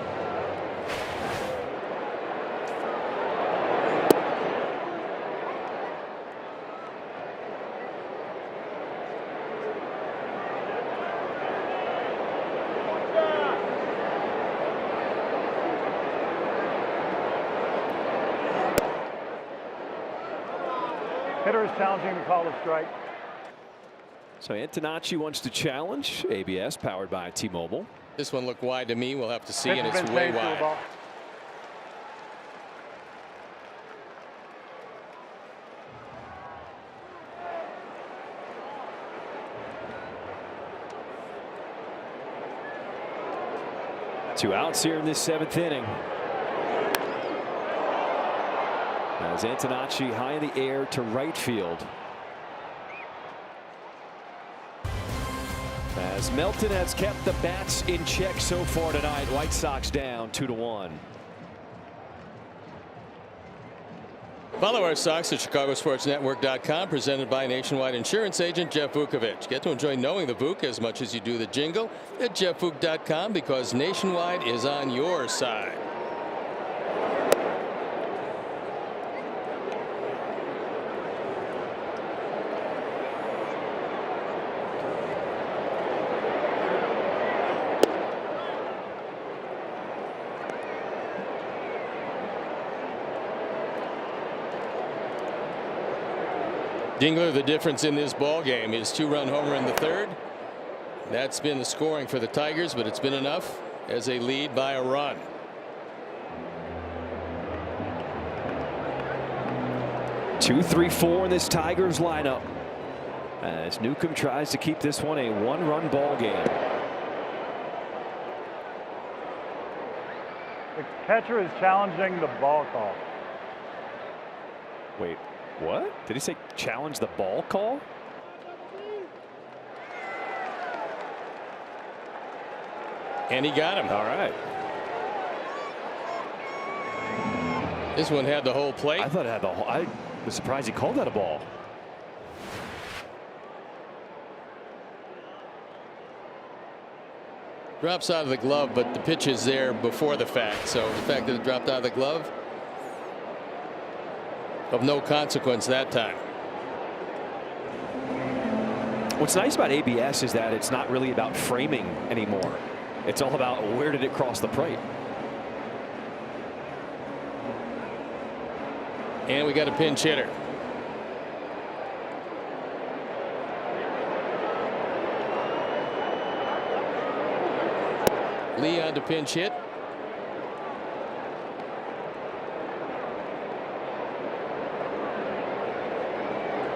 Hitter is challenging the call of strike. So Antonacci wants to challenge. ABS powered by T-Mobile. This one looked wide to me. We'll have to see, and it's way wide. Two outs here in this 7th inning. As Antonacci high in the air to right field. As Melton has kept the bats in check so far tonight. White Sox down 2-1. Follow our Sox at ChicagoSportsNetwork.com, presented by Nationwide Insurance Agent Jeff Vukovich. Get to enjoy knowing the Vuk as much as you do the jingle at JeffVuk.com, because Nationwide is on your side. Dingler, the difference in this ball game is 2-run homer in the 3rd. That's been the scoring for the Tigers, but it's been enough as they lead by a run. Two, 3, 4 in this Tigers lineup as Newcomb tries to keep this one a 1-run ball game. The catcher is challenging the ball call. Wait, what? Did he say challenge the ball call? And he got him. All right. This one had the whole plate. I thought it had the whole. I was surprised he called that a ball. Drops out of the glove, but the pitch is there before the fact. So the fact that it dropped out of the glove, of no consequence that time. What's nice about ABS is that it's not really about framing anymore. It's all about where did it cross the plate. And we got a pinch hitter. Lee on to pinch hit.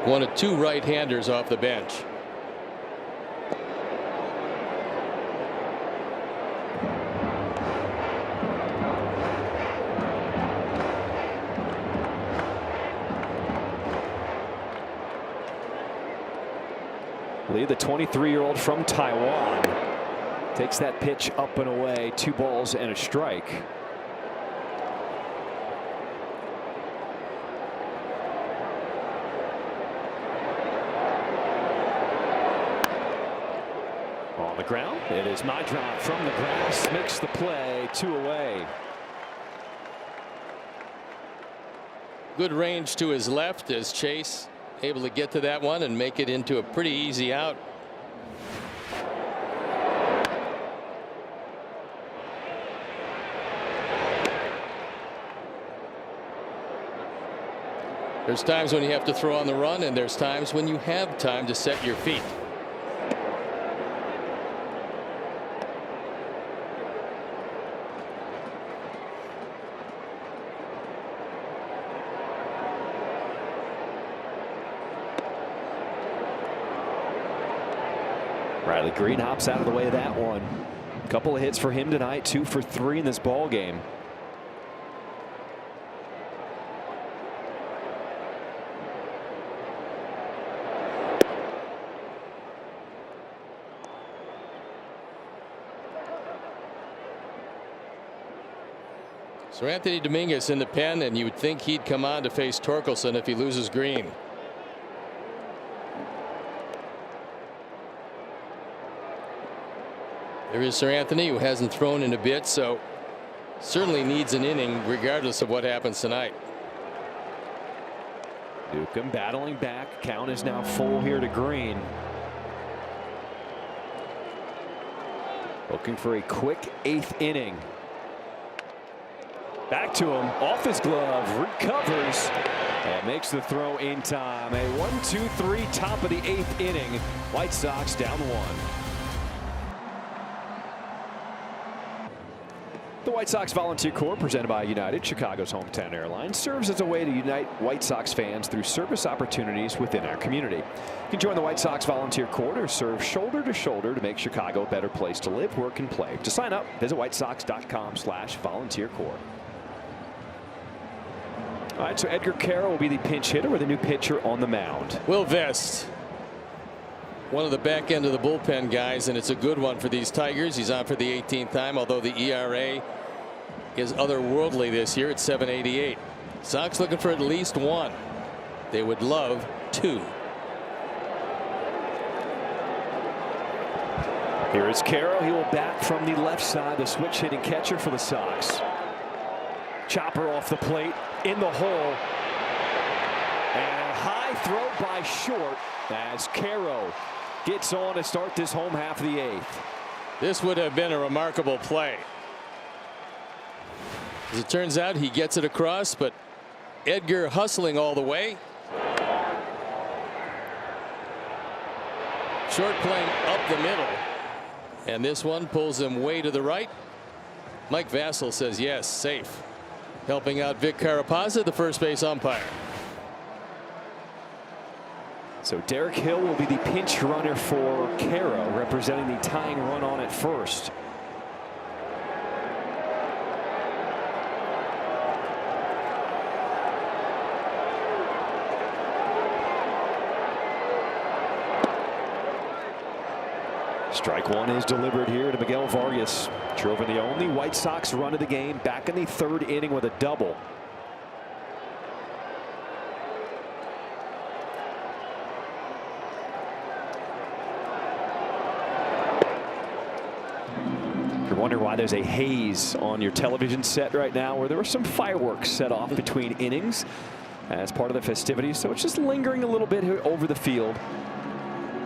One of two right-handers off the bench. Lee, the 23-year-old from Taiwan, takes that pitch up and away. 2 balls and a strike. On the ground, it is Maidra from the grass, makes the play, 2 away. Good range to his left as Chase able to get to that one and make it into a pretty easy out. There's times when you have to throw on the run, and there's times when you have time to set your feet. Riley Green hops out of the way of that one. A couple of hits for him tonight, 2 for 3 in this ball game. So Anthony Dominguez in the pen, and you would think he'd come on to face Torkelson if he loses Green. There is Sir Anthony, who hasn't thrown in a bit, so certainly needs an inning regardless of what happens tonight. Newcomb battling back. Count is now full here to Green. Looking for a quick 8th inning. Back to him, off his glove, recovers, and makes the throw in time. A 1-2-3 top of the 8th inning. White Sox down 1. The White Sox Volunteer Corps, presented by United, Chicago's hometown airline, serves as a way to unite White Sox fans through service opportunities within our community. You can join the White Sox Volunteer Corps to serve shoulder to shoulder to make Chicago a better place to live, work, and play. To sign up, visit whitesox.com/volunteercorps. All right, so Edgar Carroll will be the pinch hitter with a new pitcher on the mound. Will Vest, one of the back end of the bullpen guys, and it's a good one for these Tigers. He's on for the 18th time, although the ERA is otherworldly this year at 7.88. Sox looking for at least 1. They would love 2. Here is Carroll. He will bat from the left side, the switch hitting catcher for the Sox. Chopper off the plate, in the hole, and a high throw by Short as Carroll gets on to start this home half of the 8th. This would have been a remarkable play. As it turns out, he gets it across, but Edgar hustling all the way. Short playing up the middle, and this one pulls him way to the right. Mike Vassell says yes, safe. Helping out Vic Carapazza, the first base umpire. So Derek Hill will be the pinch runner for Carroll, representing the tying run on at first. Strike one is delivered here to Miguel Vargas. Drove in the only White Sox run of the game back in the 3rd inning with a double. You're wondering why there's a haze on your television set right now, where there were some fireworks set off between innings as part of the festivities. So it's just lingering a little bit here over the field,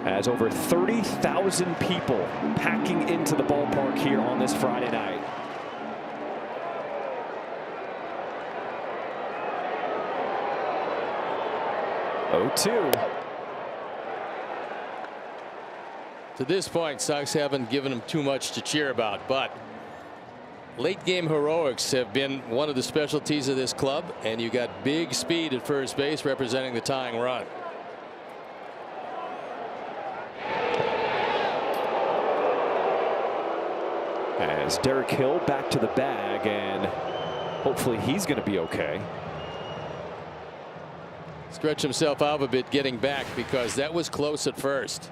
as over 30,000 people packing into the ballpark here on this Friday night. Oh, 2. To this point, Sox haven't given them too much to cheer about, but late game heroics have been one of the specialties of this club, and you got big speed at first base representing the tying run. As Derek Hill back to the bag, and hopefully he's going to be okay. Stretch himself out a bit getting back, because that was close at first.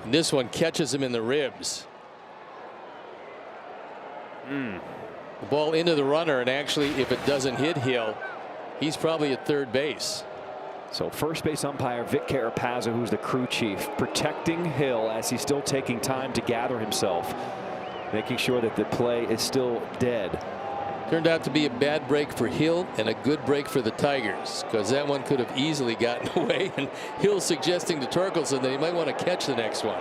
And this one catches him in the ribs. The ball into the runner, and actually if it doesn't hit Hill, he's probably at third base. So first base umpire Vic Carapazza, who's the crew chief, protecting Hill as he's still taking time to gather himself, making sure that the play is still dead. Turned out to be a bad break for Hill and a good break for the Tigers, because that one could have easily gotten away, and Hill suggesting to Torkelson that he might want to catch the next one.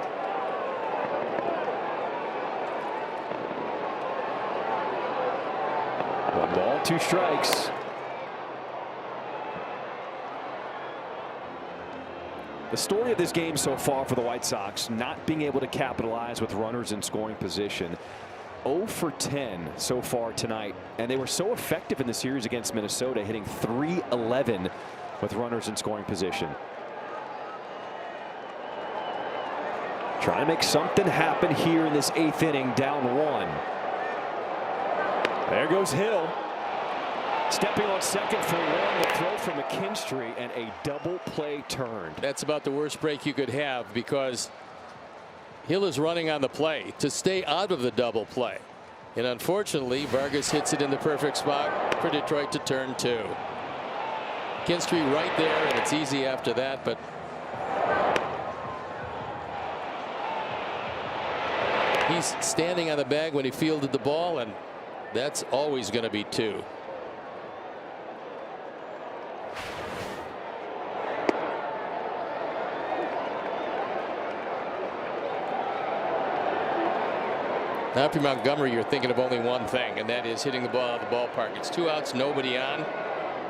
One ball, 2 strikes. The story of this game so far for the White Sox, not being able to capitalize with runners in scoring position. 0 for 10 so far tonight, and they were so effective in the series against Minnesota, hitting .311 with runners in scoring position. Trying to make something happen here in this 8th inning, down 1. There goes Hill. Stepping on second for 1, the throw from McKinstry, and a double play turned. That's about the worst break you could have, because Hill is running on the play to stay out of the double play. And unfortunately, Vargas hits it in the perfect spot for Detroit to turn 2. McKinstry right there, and it's easy after that, but he's standing on the bag when he fielded the ball, and that's always going to be 2. Now, if you're Montgomery, you're thinking of only one thing, and that is hitting the ball out of the ballpark. It's 2 outs, nobody on,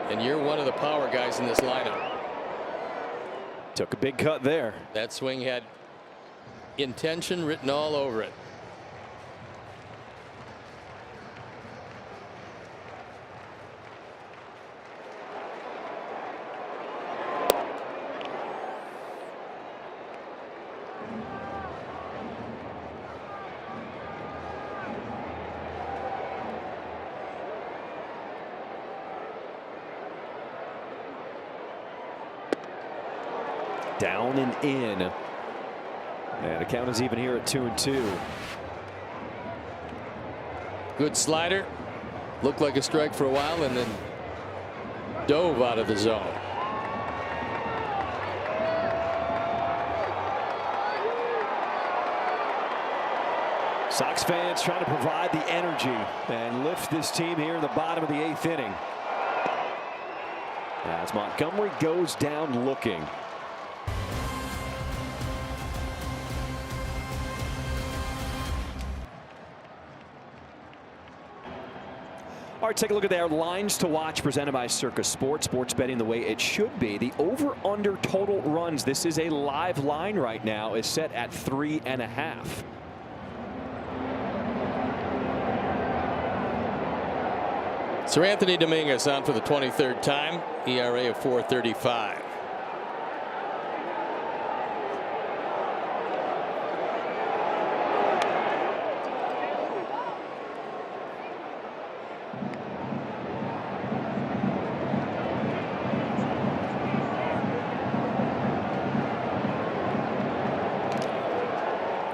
and you're one of the power guys in this lineup. Took a big cut there. That swing had intention written all over it. Down and in. And the count is even here at 2-2. Good slider. Looked like a strike for a while, and then dove out of the zone. Sox fans trying to provide the energy and lift this team here in the bottom of the 8th inning, as Montgomery goes down looking. All right, take a look at their lines to watch, presented by Circus Sports. Sports betting the way it should be. The over-under total runs, this is a live line right now, is set at 3.5. Sir Anthony Dominguez on for the 23rd time. ERA of 4.35.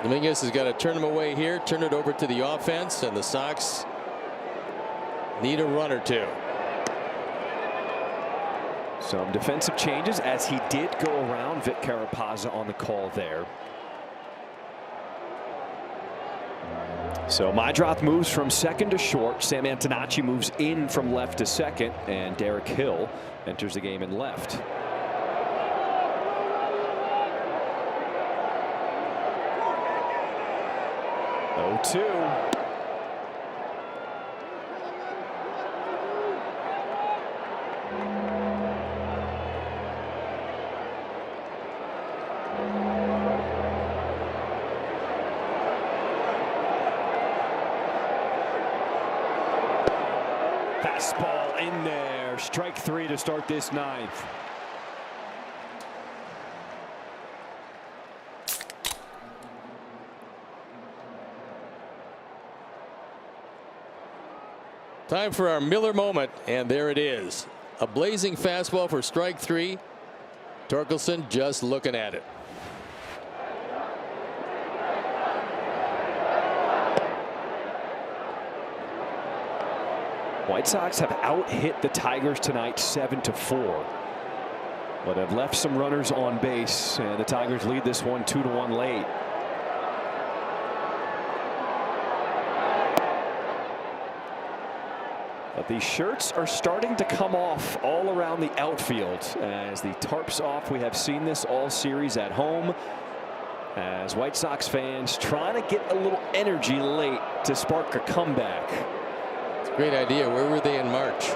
Dominguez has got to turn him away here, turn it over to the offense, and the Sox need a run or two. Some defensive changes as he did go around Vic Carapazza on the call there. So Madrath moves from second to short. Sam Antonacci moves in from left to second, and Derek Hill enters the game in left. Oh, 2. Fastball in there. Strike 3 to start this ninth. Time for our Miller moment, and there it is. A blazing fastball for strike 3. Torkelson just looking at it. White Sox have out-hit the Tigers tonight 7-4, but have left some runners on base, and the Tigers lead this one 2-1 late. But these shirts are starting to come off all around the outfield as the tarp's off. We have seen this all series at home as White Sox fans trying to get a little energy late to spark a comeback. It's a great idea. Where were they in March?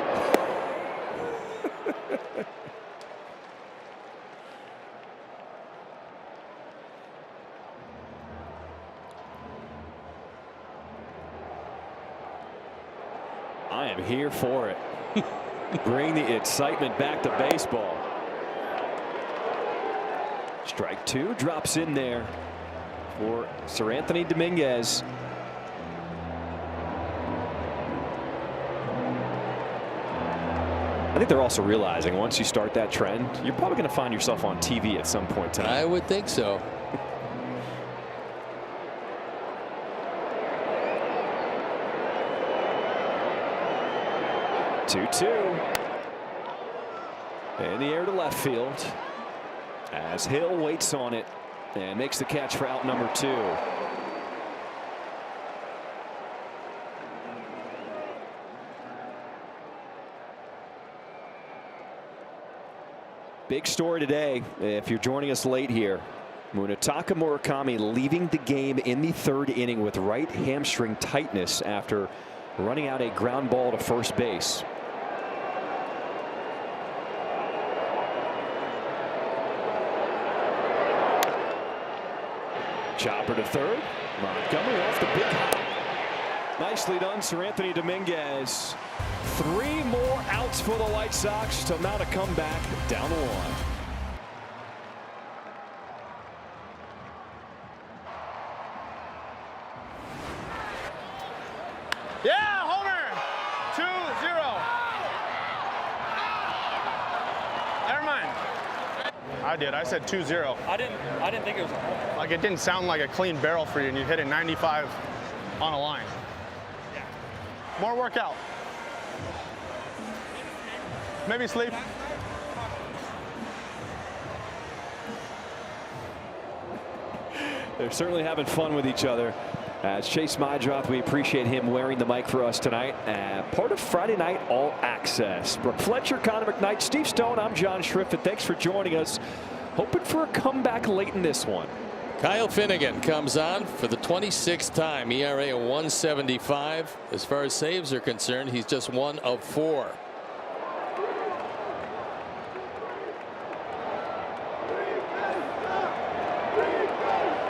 I am here for it. Bring the excitement back to baseball. Strike 2 drops in there for Sir Anthony Dominguez. I think they're also realizing once you start that trend, you're probably going to find yourself on TV at some point tonight. I would think so. In the air to left field as Hill waits on it and makes the catch for out number 2. Big story today if you're joining us late here. Munetaka Murakami leaving the game in the 3rd inning with right hamstring tightness after running out a ground ball to first base. Chopper to 3rd. Montgomery off the big hop. Nicely done, Sir Anthony Dominguez. 3 more outs for the White Sox to mount a comeback down the line. Yeah, homer! 2-0. Never mind. I did. I said 2-0. I didn't think it was like it didn't sound like a clean barrel for you, and you hit it 95 on a line. Yeah. More workout. Maybe sleep. They're certainly having fun with each other. As Chase Madrath, we appreciate him wearing the mic for us tonight. Part of Friday Night All Access. Brooke Fletcher, Connor McKnight, Steve Stone, I'm John Schrift. Thanks for joining us. Hoping for a comeback late in this one. Kyle Finnegan comes on for the 26th time. ERA of 175. As far as saves are concerned, he's just 1 of 4.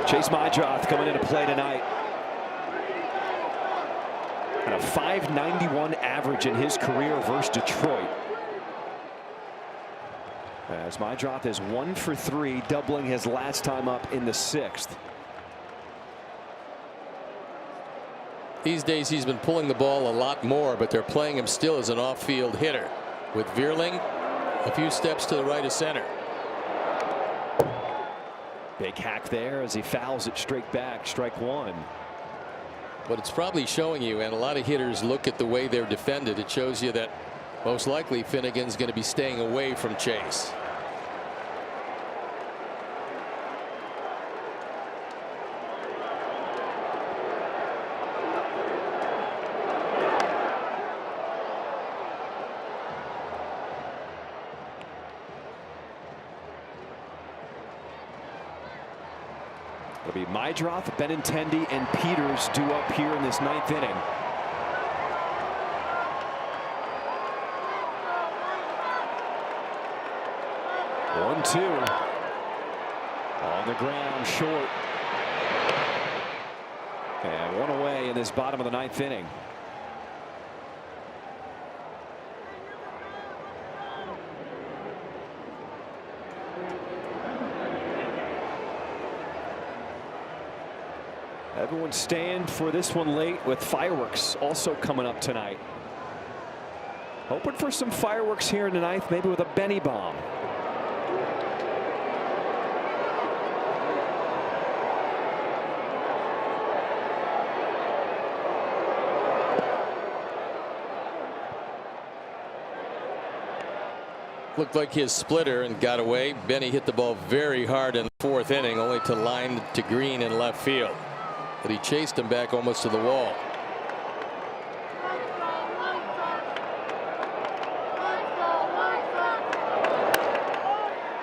Chase Madrath coming into play tonight. And a .591 average in his career versus Detroit. As Madrath is 1 for 3, doubling his last time up in the 6th. These days he's been pulling the ball a lot more, but they're playing him still as an off-field hitter, with Veerling a few steps to the right of center. Take hack there as he fouls it straight back. Strike one. But it's probably showing you, and a lot of hitters look at the way they're defended. It shows you that most likely Finnegan's going to be staying away from Chase. It'll be Mydroth, Benintendi, and Peters due up here in this ninth inning. One, two. On the ground, short. And one away in this bottom of the ninth inning. Everyone stand for this one late with fireworks also coming up tonight. Hoping for some fireworks here in the ninth, maybe with a Benny bomb. Looked like his splitter and got away. Benny hit the ball very hard in the fourth inning, only to line to green in left field. But he chased him back almost to the wall.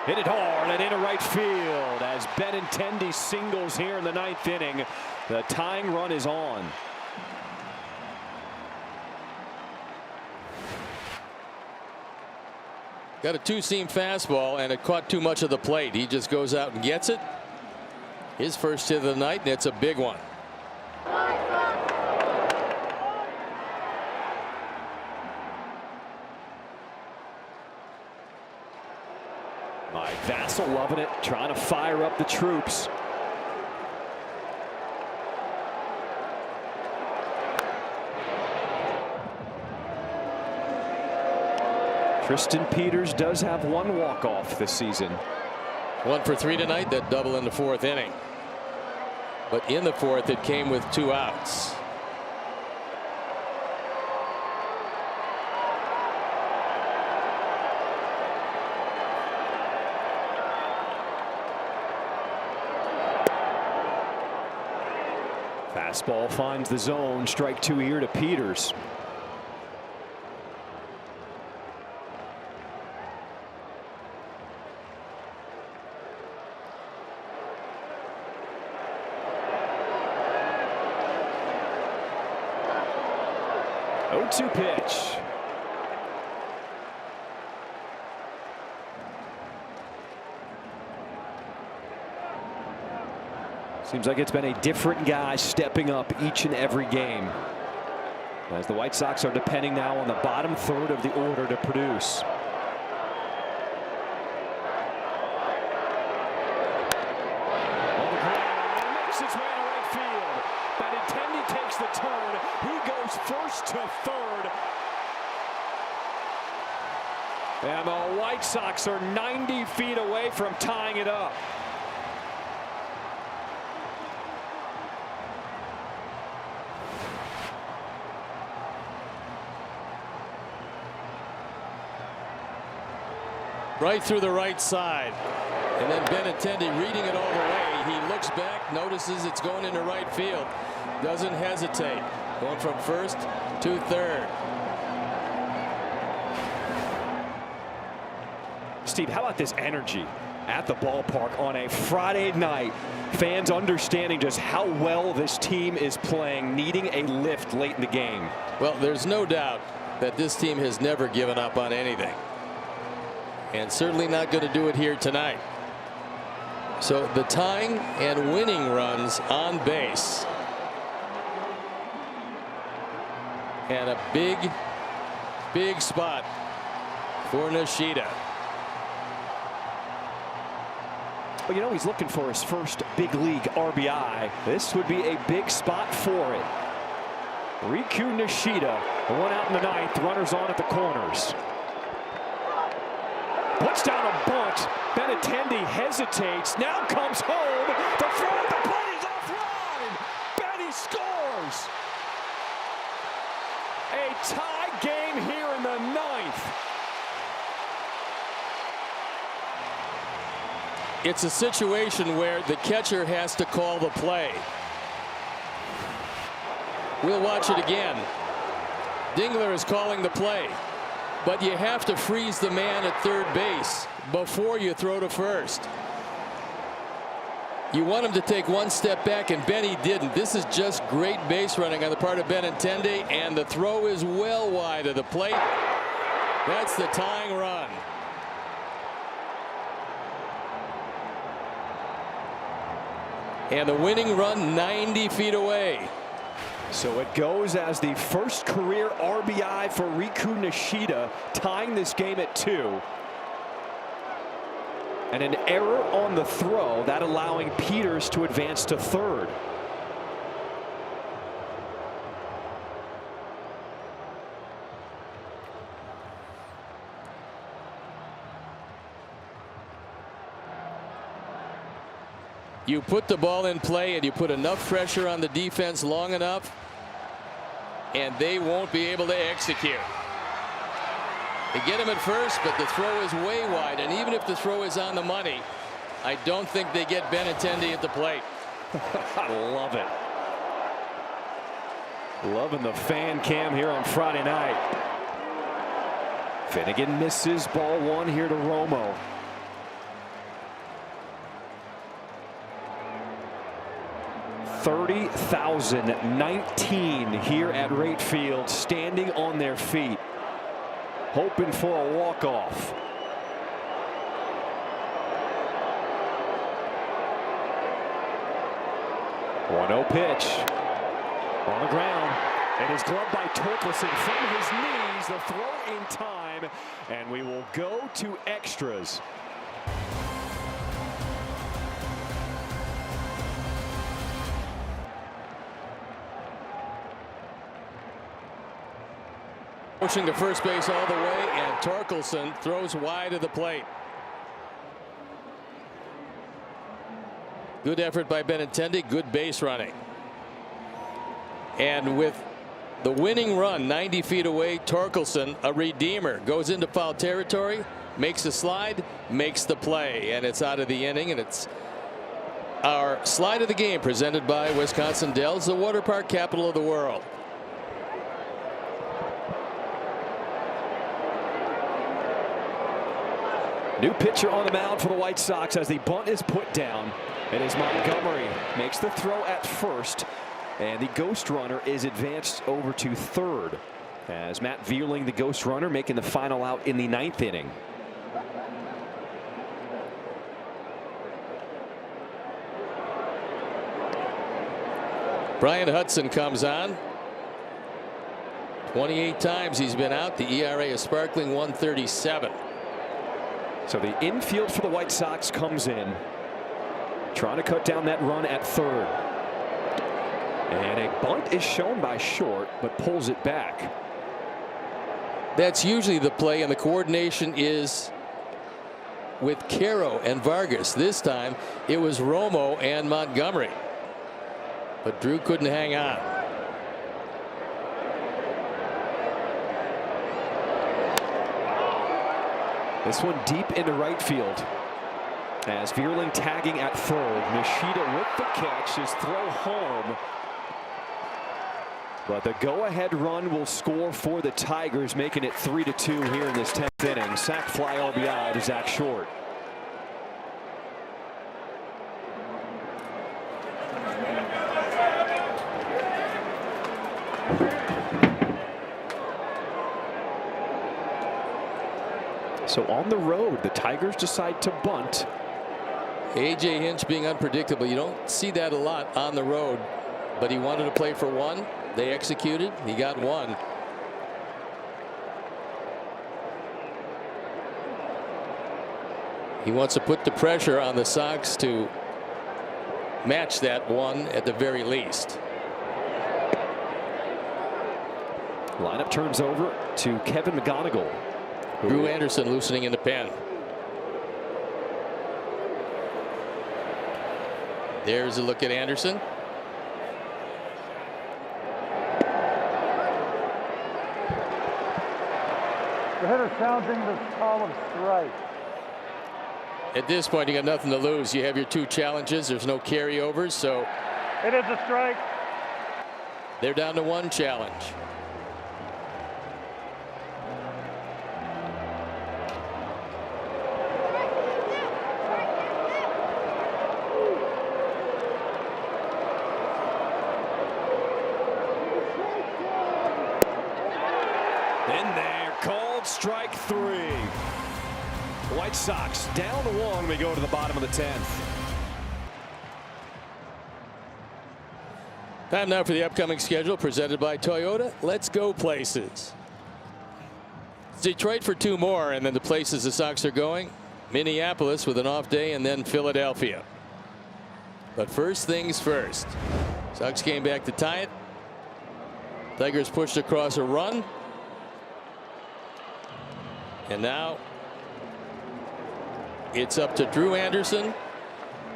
Hit it hard and into right field as Benintendi singles here in the ninth inning. The tying run is on. Got a two-seam fastball, and it caught too much of the plate. He just goes out and gets it. His first hit of the night, and it's a big one. Mike Vassell loving it, trying to fire up the troops. Tristan Peters does have one walk-off this season. 1 for 3 tonight. That double in the fourth inning. But in the fourth, it came with 2 outs. Fastball finds the zone. Strike 2 here to Peters. Two pitch. Seems like it's been a different guy stepping up each and every game, as the White Sox are depending now on the bottom third of the order to produce. On the ground, and makes its way to right field. Benintendi takes the turn. He goes first to third. And the White Sox are 90 feet away from tying it up. Right through the right side. And then Benintendi reading it all the way. He looks back, notices it's going into right field. Doesn't hesitate. Going from first to third. Steve, how about this energy at the ballpark on a Friday night? Fans understanding just how well this team is playing, needing a lift late in the game. Well, there's no doubt that this team has never given up on anything. And certainly not going to do it here tonight. So the tying and winning runs on base. And a big, big spot for Nishida. Well, you know, he's looking for his first big league RBI. This would be a big spot for it. Riku Nishida, 1 out in the ninth, runners on at the corners. Puts down a bunt. Benintendi hesitates. Now comes home. The throw at the plate is offline. Benny scores. A tie game here in the 9th. It's a situation where the catcher has to call the play. We'll watch it again. Dingler is calling the play, but you have to freeze the man at third base before you throw to first. You want him to take one step back, and Benny didn't. This is just great base running on the part of Benintendi, and the throw is well wide of the plate. That's the tying run. And the winning run 90 feet away. So it goes as the first career RBI for Riku Nishida, tying this game at 2. And an error on the throw, that allowing Peters to advance to third. You put the ball in play and you put enough pressure on the defense long enough, and they won't be able to execute. They get him at first, but the throw is way wide, and even if the throw is on the money, I don't think they get Benintendi at the plate. I love it. Loving the fan cam here on Friday night. Finnegan misses ball 1 here to Romo. $30,019 here at Rate Field, standing on their feet, hoping for a walk-off. One-0 pitch on the ground. It is gloved by Torkelson from his knees. The throw in time, and we will go to extras. Pushing to first base all the way, and Torkelson throws wide of the plate. Good effort by Benintendi, good base running. And with the winning run 90 feet away, Torkelson, a redeemer, goes into foul territory, makes a slide, makes the play, and it's out of the inning. And it's our slide of the game presented by Wisconsin Dells, the water park capital of the world. New pitcher on the mound for the White Sox as the bunt is put down. It is Montgomery makes the throw at first, and the ghost runner is advanced over to third as Matt Vierling, the ghost runner, making the final out in the 9th inning. Brian Hudson comes on. 28 times he's been out. The ERA is sparkling 137. So the infield for the White Sox comes in, trying to cut down that run at third. And a bunt is shown by short, but pulls it back. That's usually the play, and the coordination is with Caro and Vargas. This time it was Romo and Montgomery, but Drew couldn't hang on. This one deep into right field as Vierling tagging at third. Nishida with the catch, his throw home. But the go-ahead run will score for the Tigers, making it 3-2 here in this 10th inning. Sac fly RBI to Zach Short. So on the road, the Tigers decide to bunt. A.J. Hinch being unpredictable. You don't see that a lot on the road, but he wanted to play for one. They executed. He got one. He wants to put the pressure on the Sox to match that one at the very least. Lineup turns over to Kevin McGonigal. Drew Anderson loosening in the pen. There's a look at Anderson. The hitter challenging this call of strike. At this point, you got nothing to lose. You have your 2 challenges. There's no carryovers, so It is a strike. they're down to 1 challenge. In there, called strike 3. White Sox down to 1. We go to the bottom of the 10th. Time now for the upcoming schedule presented by Toyota. Let's go places. Detroit for 2 more, and then the places the Sox are going. Minneapolis with an off day, and then Philadelphia. But first things first. Sox came back to tie it. Tigers pushed across a run. And now it's up to Drew Anderson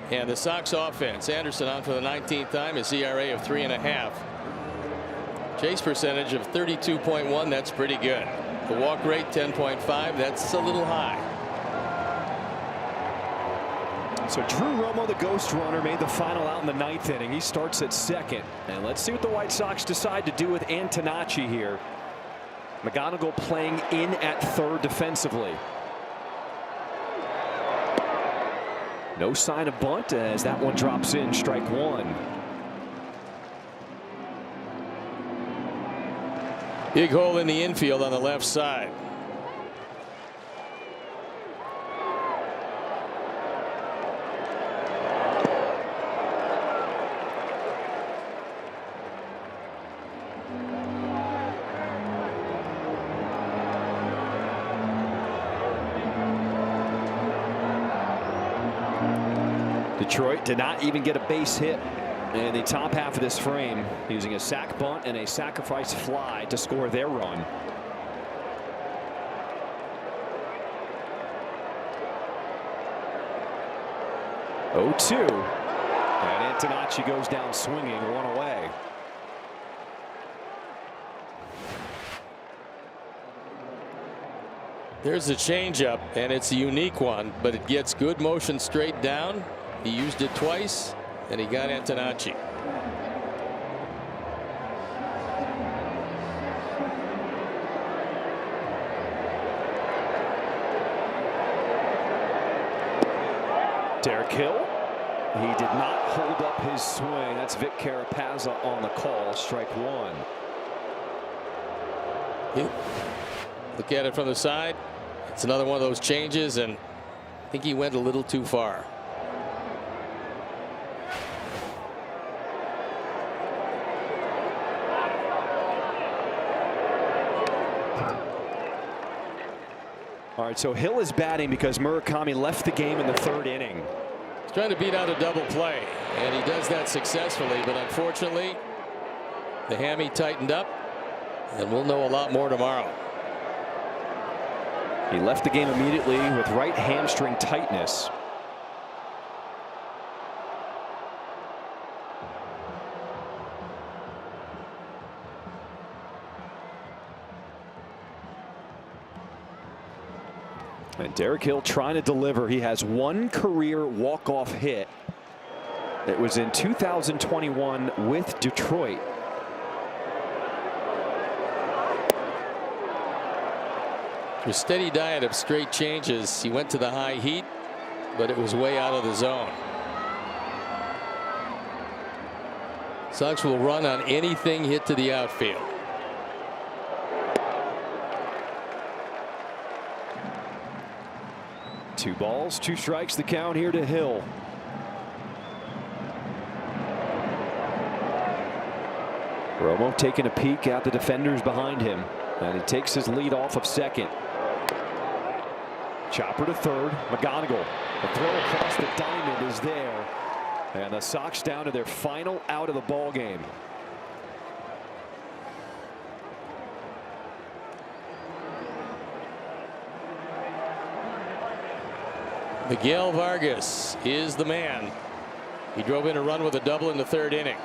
and the Sox offense. Anderson on for the 19th time. His ERA of 3.5. Chase percentage of 32.1. That's pretty good. The walk rate 10.5. That's a little high. So Drew Romo, the ghost runner, made the final out in the 9th inning. He starts at second. And let's see what the White Sox decide to do with Antonacci here. McGonigal playing in at third defensively. No sign of bunt as that one drops in, strike 1. Big hole in the infield on the left side. Detroit did not even get a base hit in the top half of this frame, using a sac bunt and a sacrifice fly to score their run. Oh, 2. And Antonacci goes down swinging, 1 away. There's a changeup, and it's a unique one, but it gets good motion straight down. He used it twice, and he got Antonacci. Derek Hill. He did not hold up his swing. That's Vic Carapazza on the call. Strike 1. Look at it from the side. It's another one of those changes, and I think he went a little too far. All right, so Hill is batting because Murakami left the game in the 3rd inning. He's trying to beat out a double play, and he does that successfully, but unfortunately the hammy tightened up, and we'll know a lot more tomorrow. He left the game immediately with right hamstring tightness. And Derek Hill trying to deliver. He has 1 career walk-off hit. It was in 2021 with Detroit. A steady diet of straight changes. He went to the high heat, but it was way out of the zone. Sox will run on anything hit to the outfield. Two balls, 2 strikes, the count here to Hill. Romo taking a peek at the defenders behind him, and he takes his lead off of second. Chopper to third. McGonigal. The throw across the diamond is there, and the Sox down to their final out of the ball game. Miguel Vargas is the man. He drove in a run with a double in the 3rd inning.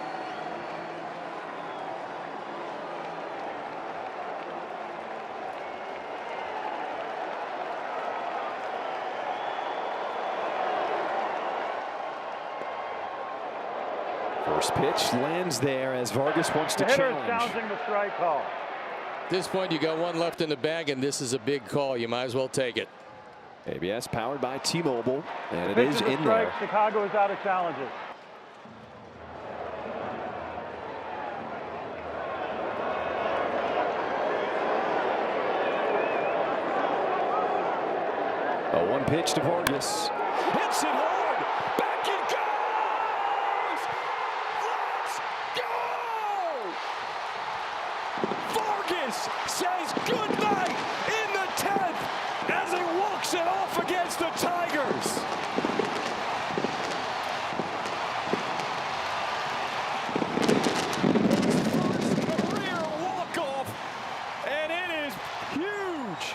First pitch lands there as Vargas wants to The hitter challenge. challenging the strike call. At this point, you got 1 left in the bag, and this is a big call. You might as well take it. ABS powered by T-Mobile, and it Pitch is to the in strike. there. Chicago is out of challenges. A 1 pitch to Vargas. Hits it hard. Back it goes. Let's go. Vargas says goodnight in the 10th as he walks it off against the Tigers. His first career walk-off, and it is huge.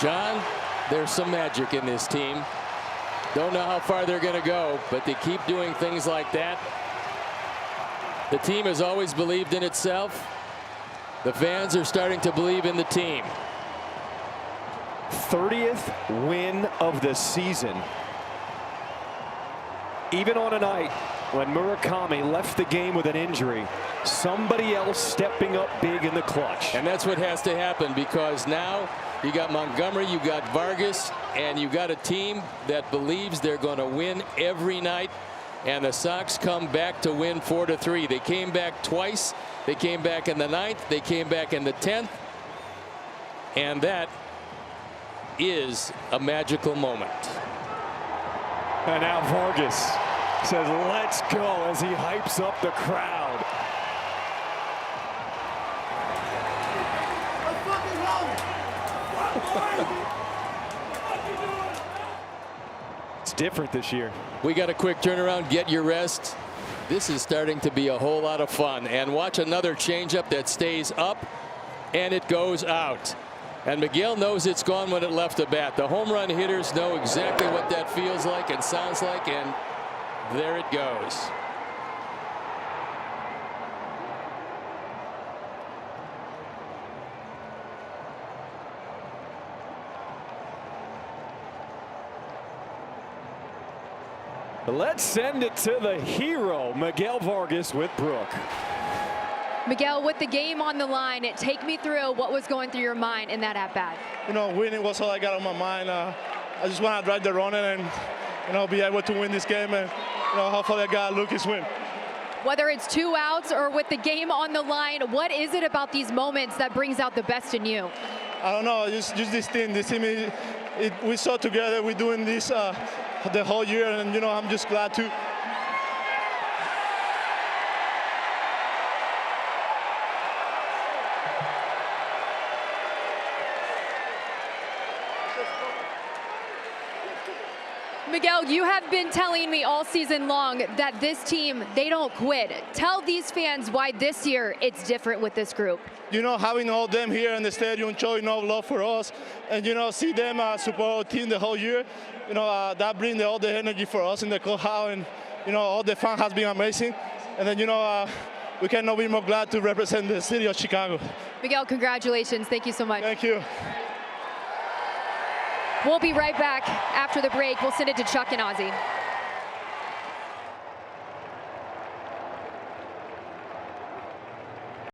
John, there's some magic in this team. Don't know how far they're going to go, but they keep doing things like that. The team has always believed in itself. The fans are starting to believe in the team. 30th win of the season. Even on a night when Murakami left the game with an injury, somebody else stepping up big in the clutch. And that's what has to happen, because now you got Montgomery, you got Vargas, and you got a team that believes they're going to win every night. And the Sox come back to win 4-3. They came back twice. They came back in the 9th. They came back in the 10th. And that is a magical moment. And now Vargas says, let's go, as he hypes up the crowd. It's different this year. We got a quick turnaround. Get your rest. This is starting to be a whole lot of fun. And watch another changeup that stays up and it goes out. And Miguel knows it's gone when it left the bat. The home run hitters know exactly what that feels like and sounds like, and there it goes. Let's send it to the hero, Miguel Vargas, with Brooke. Miguel, with the game on the line, take me through what was going through your mind in that at-bat. You know, winning was all I got on my mind. I just want to drive the running and, you know, be able to win this game, and, you know, hopefully I got Lucas win. Whether it's 2 outs or with the game on the line, what is it about these moments that brings out the best in you? I don't know, just this team. This team, we saw together. We're doing this the whole year, and, you know, I'm just glad to. Miguel, you have been telling me all season long that this team, they don't quit. Tell these fans why this year it's different with this group. You know, having all them here in the stadium showing no love for us, and, you know, see them support our team the whole year, you know, that brings all the energy for us in the clubhouse, and, you know, all the fun has been amazing. And then, you know, we cannot be more glad to represent the city of Chicago. Miguel, congratulations. Thank you so much. Thank you. We'll be right back after the break. We'll send it to Chuck and Ozzie.